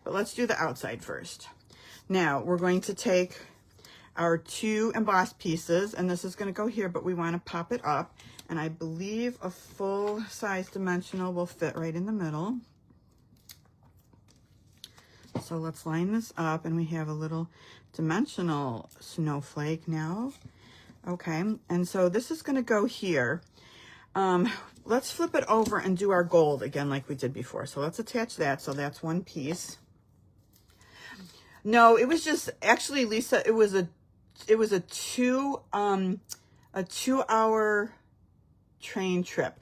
But let's do the outside first. Now, we're going to take our 2 embossed pieces, and this is going to go here, but we want to pop it up. And I believe a full-size dimensional will fit right in the middle. So let's line this up, and we have a little dimensional snowflake now. Okay, and so this is going to go here. Let's flip it over and do our gold again like we did before. So let's attach that. So that's one piece. No, it was just, actually, Lisa, it was a 2-hour train trip.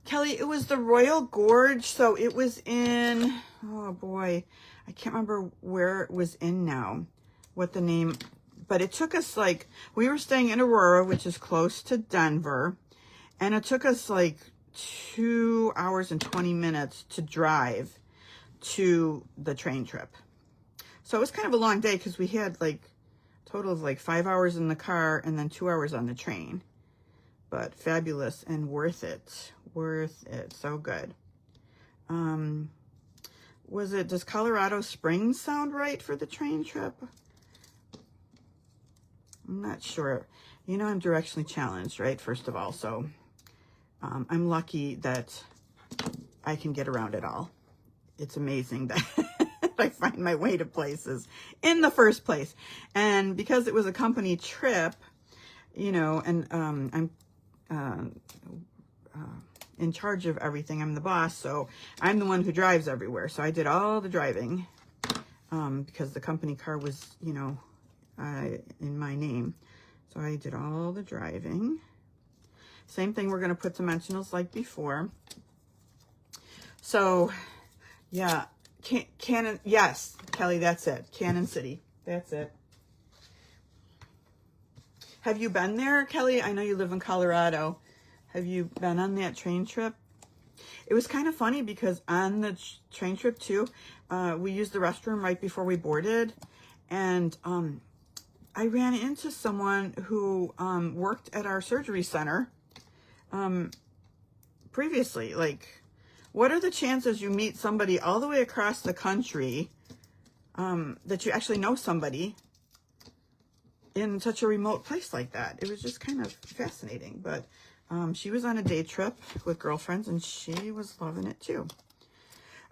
Kelly, it was the Royal Gorge. So it was in, oh boy, I can't remember where it was in now, what the name, but it took us like, we were staying in Aurora, which is close to Denver. And it took us like 2 hours and 20 minutes to drive to the train trip. So it was kind of a long day because we had like a total of like 5 hours in the car and then 2 hours on the train. But fabulous and worth it. Worth it. So good. Does Colorado Springs sound right for the train trip? I'm not sure. You know, I'm directionally challenged, right? First of all, so I'm lucky that I can get around it all. It's amazing that I find my way to places in the first place. And because it was a company trip, you know, and I'm in charge of everything. I'm the boss, so I'm the one who drives everywhere. So I did all the driving because the company car was, you know, in my name. So I did all the driving. Same thing, we're going to put dimensionals like before. So, yeah, Cannon, yes, Kelly, that's it. Cannon City, that's it. Have you been there, Kelly? I know you live in Colorado. Have you been on that train trip? It was kind of funny because on the train trip too, we used the restroom right before we boarded. And I ran into someone who worked at our surgery center previously. Like, what are the chances you meet somebody all the way across the country that you actually know somebody in such a remote place like that? It was just kind of fascinating. But she was on a day trip with girlfriends and she was loving it too.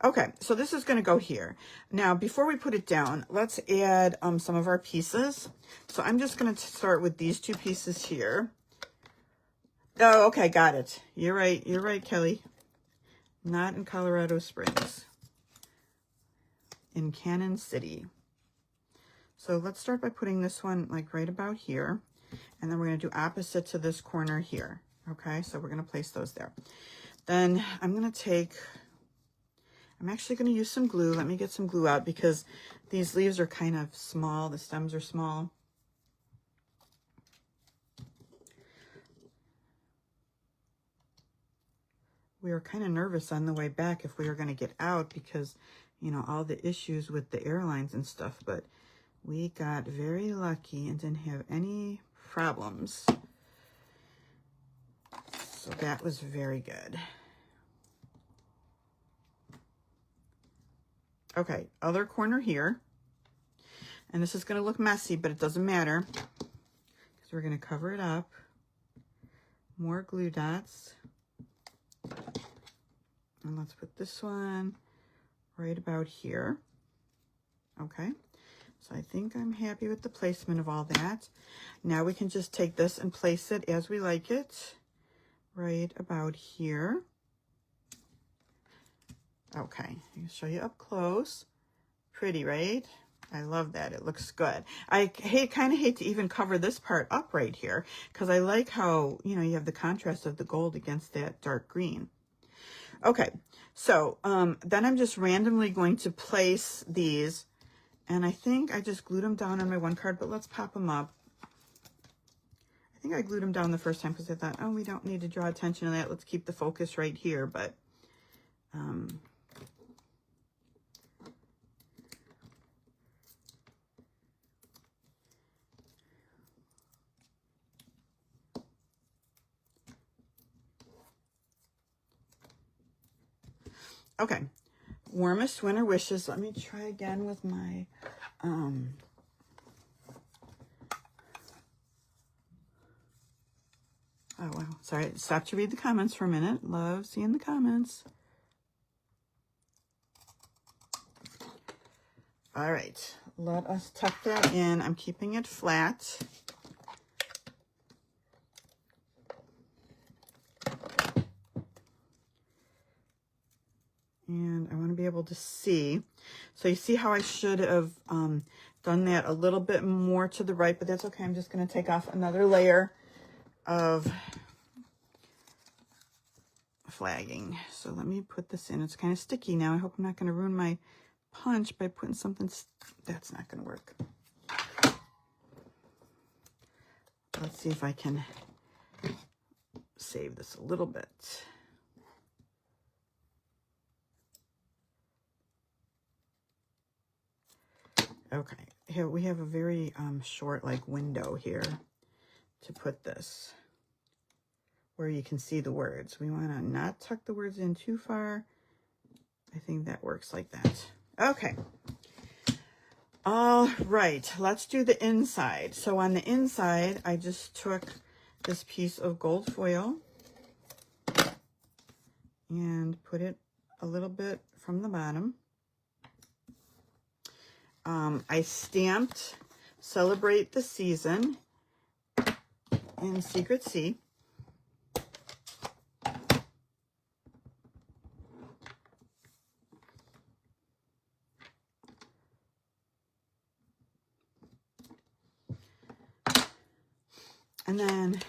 Okay, so this is going to go here. Now, before we put it down, let's add some of our pieces. So I'm just going to start with these two pieces here. Oh, okay, got it. You're right, Kelly. Not in Colorado Springs. In Cannon City. So let's start by putting this one like right about here. And then we're going to do opposite to this corner here. Okay, so we're going to place those there. Then I'm going to take... I'm actually going to use some glue. Let me get some glue out because these leaves are kind of small. The stems are small. We were kind of nervous on the way back if we were going to get out because, you know, all the issues with the airlines and stuff. But we got very lucky and didn't have any problems. So that was very good. Okay, other corner here. And this is going to look messy, but it doesn't matter because we're going to cover it up. More glue dots. And let's put this one right about here. Okay, so I think I'm happy with the placement of all that. Now we can just take this and place it as we like it, right about here. Okay, I'll show you up close. Pretty, right? I love that. It looks good. I kind of hate to even cover this part up right here because I like how, you know, you have the contrast of the gold against that dark green. Okay, so then I'm just randomly going to place these, and I think I just glued them down on my one card, but let's pop them up. I think I glued them down the first time because I thought, oh, we don't need to draw attention to that. Let's keep the focus right here, but okay, warmest winter wishes. Let me try again with my, oh, wow. Sorry, stop to read the comments for a minute. Love seeing the comments. All right, let us tuck that in. I'm keeping it flat. And I want to be able to see. So you see how I should have done that a little bit more to the right, but that's okay. I'm just going to take off another layer of flagging. So let me put this in. It's kind of sticky now. I hope I'm not going to ruin my punch by putting something. That's not going to work. Let's see if I can save this a little bit. Okay, here we have a very short like window here to put this where you can see the words. We want to not tuck the words in too far. I think that works like that. Okay. All right, let's do the inside. So on the inside, I just took this piece of gold foil and put it a little bit from the bottom. I stamped Celebrate the Season in Secret Sea. And then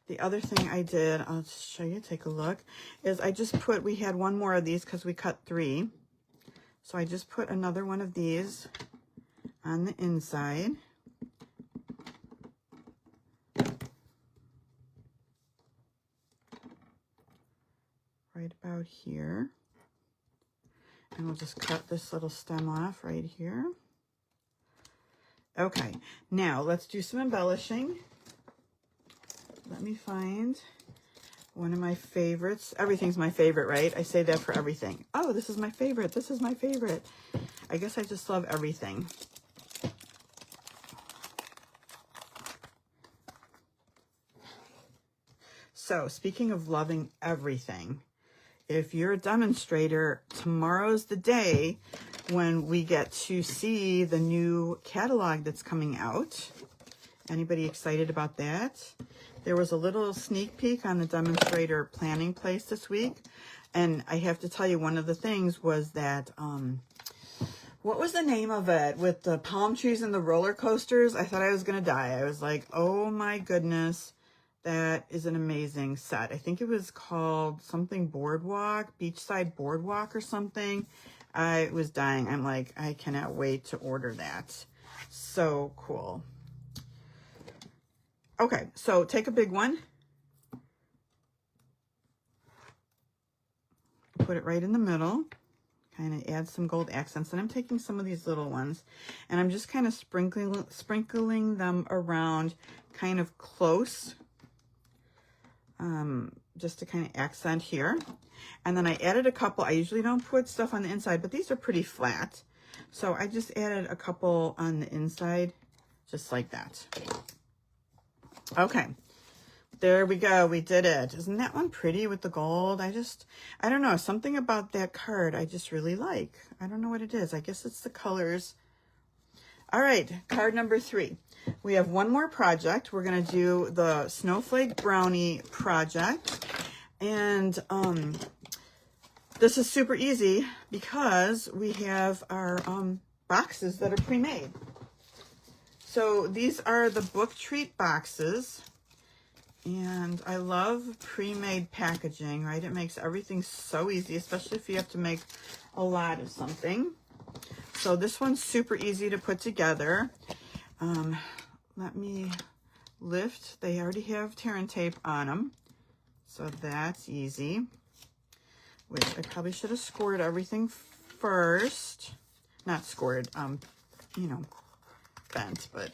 the other thing I did, I'll just show you, take a look, is I just put, we had one more of these because we cut 3. So I just put another one of these on the inside. Right about here. And we'll just cut this little stem off right here. Okay, now let's do some embellishing. Let me find one of my favorites. Everything's my favorite, right? I say that for everything. Oh, this is my favorite. This is my favorite. I guess I just love everything. So, speaking of loving everything, if you're a demonstrator, tomorrow's the day when we get to see the new catalog that's coming out. Anybody excited about that? There was a little sneak peek on the demonstrator planning place this week. And I have to tell you, one of the things was that, what was the name of it? With the palm trees and the roller coasters? I thought I was going to die. I was like, oh my goodness, that is an amazing set. I think it was called something Boardwalk, Beachside Boardwalk or something. I was dying. I'm like, I cannot wait to order that. So cool. Okay, so take a big one, put it right in the middle, kind of add some gold accents, and I'm taking some of these little ones, and I'm just kind of sprinkling them around kind of close, just to kind of accent here. And then I added a couple. I usually don't put stuff on the inside, but these are pretty flat, so I just added a couple on the inside, just like that. Okay, there we go. We did it. Isn't that one pretty with the gold? I don't know. Something about that card I just really like. I don't know what it is. I guess it's the colors. All right, card number 3. We have one more project. We're going to do the Snowflake Brownie project. And this is super easy because we have our boxes that are pre-made. So these are the book treat boxes, and I love pre-made packaging, right? It makes everything so easy, especially if you have to make a lot of something. So this one's super easy to put together. Let me lift. They already have tear and tape on them, so that's easy. Which I probably should have scored everything first. Not scored, you know, bent, but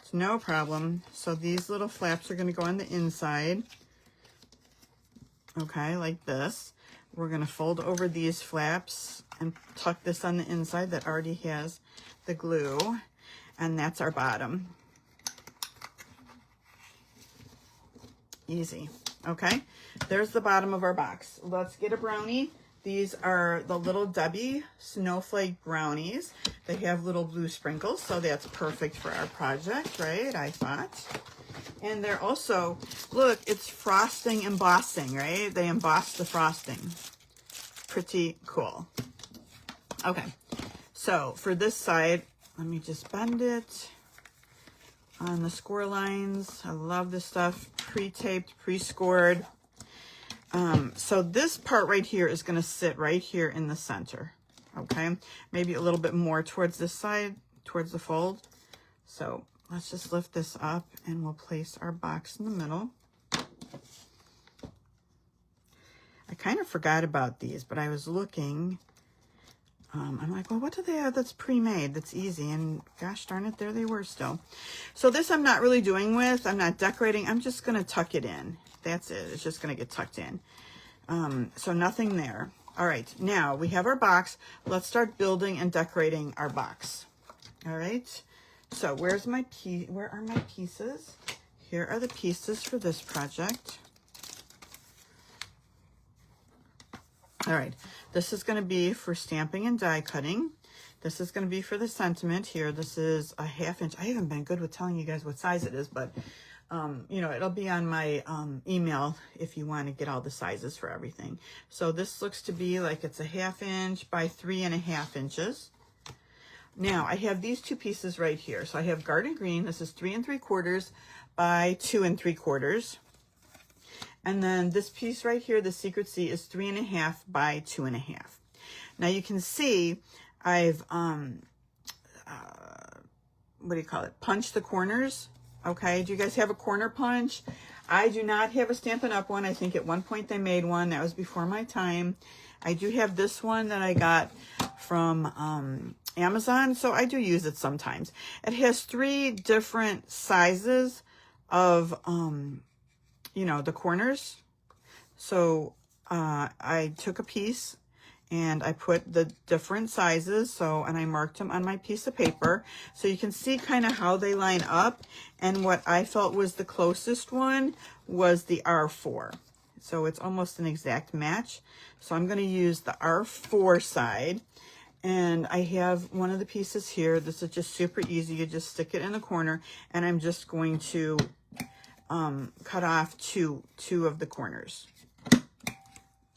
it's no problem. So these little flaps are going to go on the inside. Okay, like this. We're going to fold over these flaps and tuck this on the inside that already has the glue. And that's our bottom. Easy. Okay, there's the bottom of our box. Let's get a brownie. These are the Little Debbie Snowflake Brownies. They have little blue sprinkles, so that's perfect for our project, right? I thought. And they're also, look, it's frosting embossing, right? They emboss the frosting. Pretty cool. Okay, so for this side, let me just bend it on the score lines. I love this stuff. Pre-taped, pre-scored. So this part right here is going to sit right here in the center, okay? Maybe a little bit more towards this side, towards the fold. So let's just lift this up and we'll place our box in the middle. I kind of forgot about these, but I was looking. I'm like, well, what do they have that's pre-made, that's easy? And gosh darn it, there they were still. So this I'm not really doing with. I'm not decorating. I'm just going to tuck it in. That's it. It's just going to get tucked in. So nothing there. All right, now we have our box. Let's start building and decorating our box. All right. So where are my pieces? Here are the pieces for this project. All right, this is going to be for stamping and die cutting. This is going to be for the sentiment here. This is a 1/2 inch. I haven't been good with telling you guys what size it is, but you know, it'll be on my email if you want to get all the sizes for everything. So this looks to be like it's a 1/2 inch by 3.5 inches. Now I have these two pieces right here. So I have garden green. This is 3 3/4 by 2 3/4. And then this piece right here, the Secret Sea, is 3.5 by 2.5. Now you can see I've what do you call it? Punched the corners. Okay, do you guys have a corner punch? I do not have a Stampin' Up! One. I think at one point they made one. That was before my time. I do have this one that I got from Amazon, so I do use it sometimes. It has 3 different sizes of, you know, the corners. So I took a piece and I put the different sizes, and I marked them on my piece of paper so you can see kind of how they line up. And what I felt was the closest one was the R4. So it's almost an exact match. So I'm going to use the R4 side. And I have one of the pieces here. This is just super easy. You just stick it in the corner, and I'm just going to cut off two of the corners.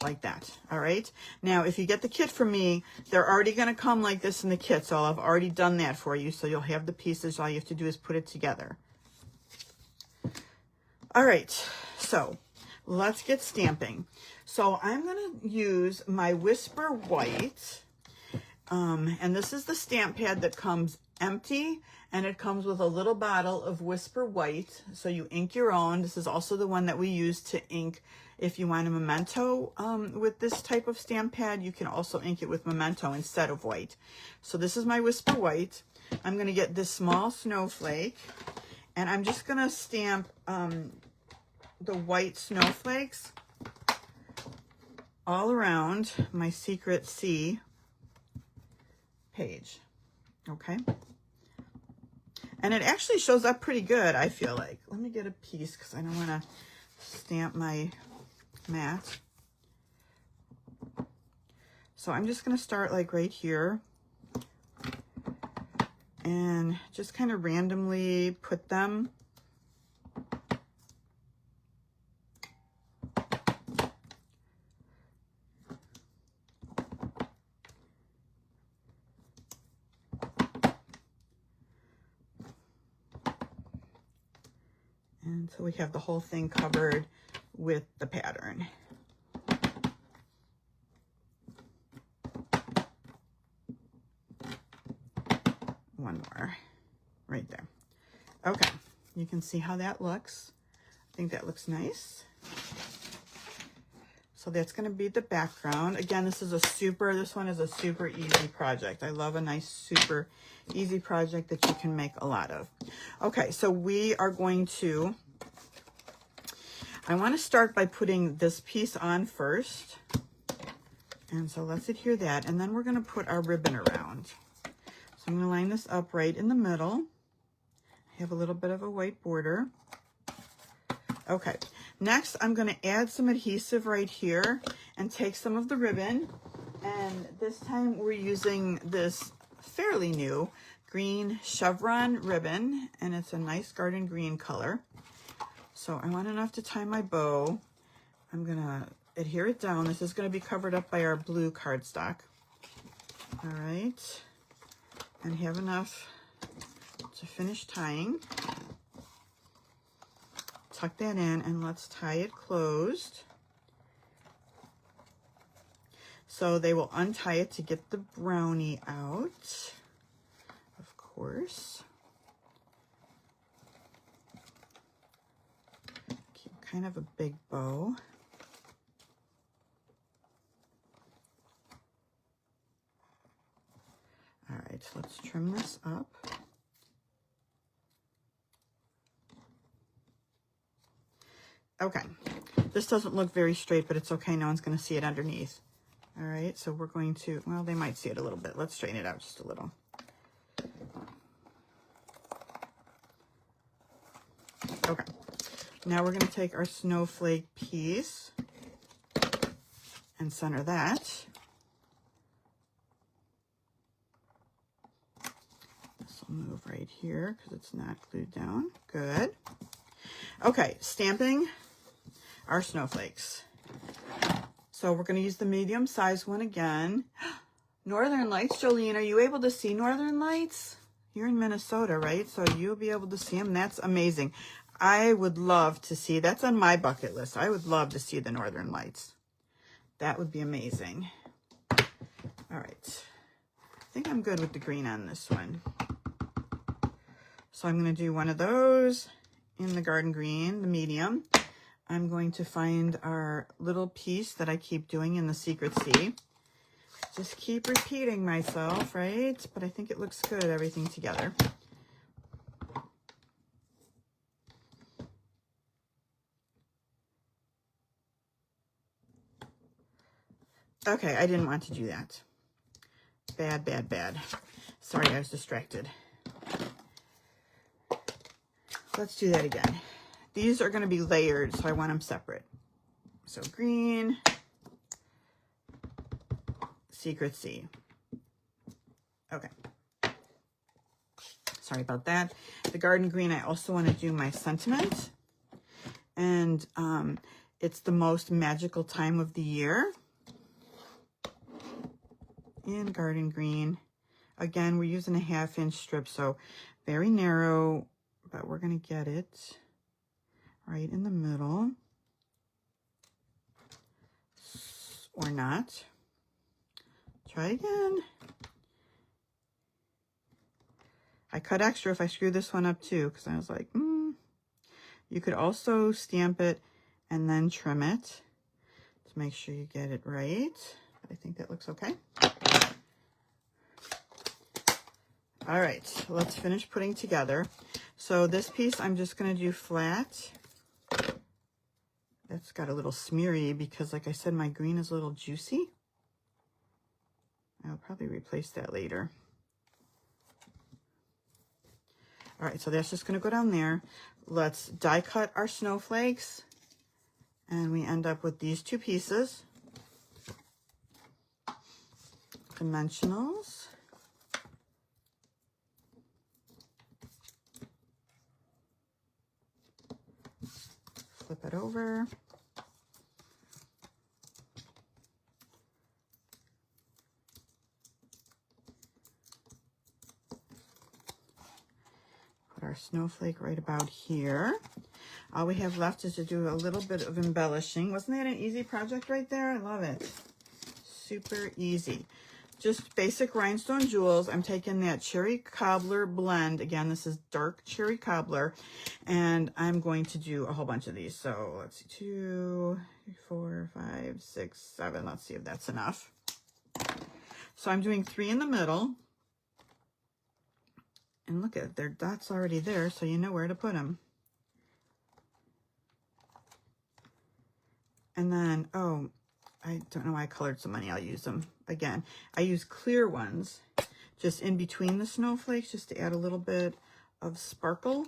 Like that. All right. Now, if you get the kit from me, they're already going to come like this in the kit. So I've already done that for you. So you'll have the pieces. All you have to do is put it together. All right. So let's get stamping. So I'm going to use my Whisper White. And this is the stamp pad that comes empty, and it comes with a little bottle of Whisper White. So you ink your own. This is also the one that we use to ink. If you want a memento with this type of stamp pad, you can also ink it with memento instead of white. So this is my Whisper White. I'm going to get this small snowflake, and I'm just going to stamp the white snowflakes all around my Secret Sea page. Okay. And it actually shows up pretty good, I feel like. Let me get a piece because I don't want to stamp my mat. So I'm just going to start like right here and just kind of randomly put them. And so we have the whole thing covered with the pattern. One more right there. Okay, you can see how that looks. I think that looks nice. So that's going to be the background. Again, this one is a super easy project. I love a nice, super easy project that you can make a lot of. Okay, so we are going to, I want to start by putting this piece on first. And so let's adhere that. And then we're going to put our ribbon around. So I'm going to line this up right in the middle. I have a little bit of a white border. Okay, next I'm going to add some adhesive right here and take some of the ribbon. And this time we're using this fairly new green chevron ribbon, and it's a nice garden green color. So I want enough to tie my bow. I'm going to adhere it down. This is going to be covered up by our blue cardstock. All right, and have enough to finish tying. Tuck that in and let's tie it closed. So they will untie it to get the brownie out, of course. Keep kind of a big bow. All right, so let's trim this up. Okay, this doesn't look very straight, but it's okay. No one's going to see it underneath. All right, so we're going to, well, they might see it a little bit. Let's straighten it out just a little. Okay, now we're going to take our snowflake piece and center that. This will move right here because it's not glued down. Good. Okay, stamping our snowflakes. So we're going to use the medium size one again. Northern Lights, Jolene, are you able to see Northern Lights? You're in Minnesota, right? So you'll be able to see them. That's amazing. I would love to see, that's on my bucket list. I would love to see the Northern Lights. That would be amazing. All right. I think I'm good with the green on this one. So I'm going to do one of those in the garden green, the medium. I'm going to find our little piece that I keep doing in the Secret Sea. Just keep repeating myself, right? But I think it looks good, everything together. Okay, I didn't want to do that. Bad, bad, bad. Sorry, I was distracted. Let's do that again. These are going to be layered, so I want them separate. So green, Secret Sea. Okay. Sorry about that. The garden green, I also want to do my sentiment. And it's the most magical time of the year. In garden green. Again, we're using a 1/2 inch strip, so very narrow, but we're going to get it right in the middle. Or not. Try again. I cut extra if I screw this one up too, because I was like, You could also stamp it and then trim it to make sure you get it right. But I think that looks okay. All right, let's finish putting together. So this piece, I'm just going to do flat. That's got a little smeary because, like I said, my green is a little juicy. I'll probably replace that later. All right, so that's just going to go down there. Let's die cut our snowflakes. And we end up with these 2 pieces. Dimensionals. Flip it over. Put our snowflake right about here. All we have left is to do a little bit of embellishing. Wasn't that an easy project right there? I love it. Super easy. Just basic rhinestone jewels. I'm taking that cherry cobbler blend. Again, this is dark cherry cobbler. And I'm going to do a whole bunch of these. So let's see, 2, 4, 5, 6, 7. Let's see if that's enough. So I'm doing 3 in the middle. And look at their dots already there, so you know where to put them. And then, oh, I don't know why I colored so many. I'll use them again. I use clear ones just in between the snowflakes just to add a little bit of sparkle.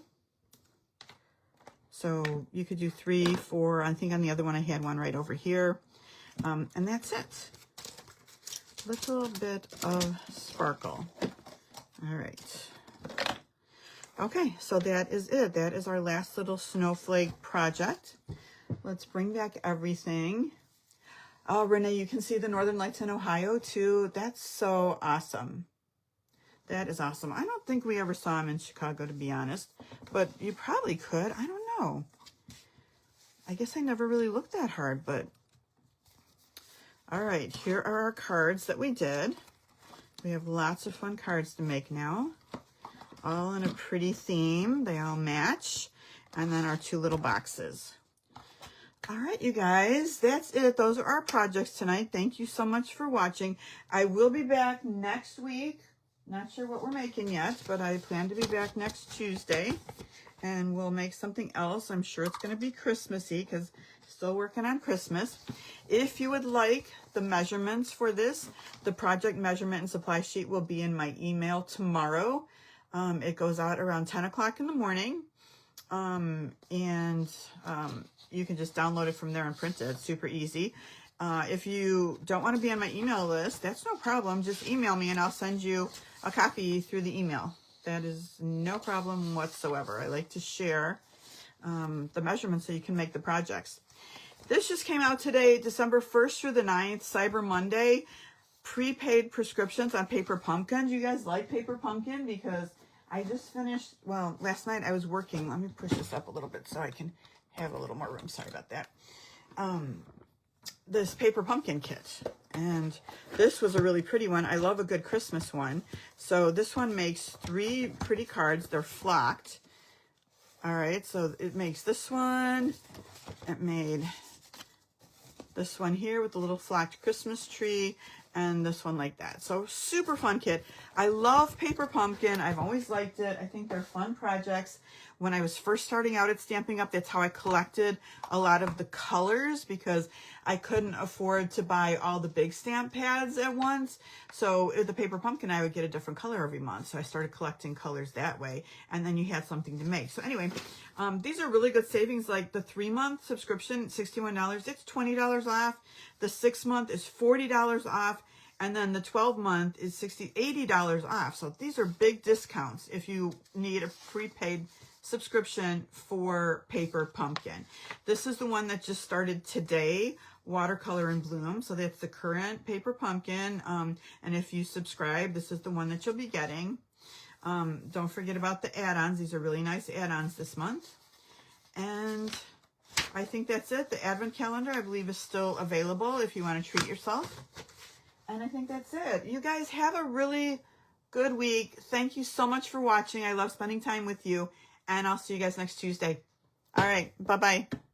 So you could do 3, 4. I think on the other one I had one right over here. And that's it. Little bit of sparkle. All right. Okay, so that is it. That is our last little snowflake project. Let's bring back everything. Oh, Renee, you can see the Northern Lights in Ohio too. That's so awesome. That is awesome. I don't think we ever saw them in Chicago, to be honest, but you probably could. I don't know. I guess I never really looked that hard, but all right, here are our cards that we did. We have lots of fun cards to make now, all in a pretty theme. They all match. And then our 2 little boxes. All right, you guys, that's it. Those are our projects tonight. Thank you so much for watching. I will be back next week. Not sure what we're making yet, but I plan to be back next Tuesday. And we'll make something else. I'm sure it's going to be Christmassy because still working on Christmas. If you would like the measurements for this, the project measurement and supply sheet will be in my email tomorrow. It goes out around 10 o'clock in the morning. You can just download it from there and print it. It's super easy. If you don't want to be on my email list, that's no problem. Just email me and I'll send you a copy through the email. That is no problem whatsoever. I like to share the measurements so you can make the projects. This just came out today, December 1st through the 9th, Cyber Monday. Prepaid prescriptions on paper pumpkin. Do you guys like paper pumpkin? Because I just finished, well, last night I was working. Let me push this up a little bit so I can have a little more room. Sorry about that. This paper pumpkin kit. And this was a really pretty one. I love a good Christmas one. So this one makes 3 pretty cards. They're flocked. All right, so it makes this one. It made this one here with the little flocked Christmas tree, and this one like that. So super fun kit. I love paper pumpkin. I've always liked it. I think they're fun projects. When I was first starting out at Stampin' Up, that's how I collected a lot of the colors, because I couldn't afford to buy all the big stamp pads at once. So with the paper pumpkin, I would get a different color every month. So I started collecting colors that way, and then you had something to make. So anyway, these are really good savings. Like the 3-month subscription, $61, it's $20 off. The 6-month is $40 off. And then the 12-month is $80 off. So these are big discounts if you need a prepaid subscription for paper pumpkin. This is the one that just started today, Watercolor in Bloom. So that's the current paper pumpkin. And if you subscribe, this is the one that you'll be getting. Don't forget about the add-ons. These are really nice add-ons this month. And I think that's it. The advent calendar, I believe, is still available if you want to treat yourself. And I think that's it. You guys have a really good week. Thank you so much for watching. I love spending time with you. And I'll see you guys next Tuesday. All right. Bye-bye.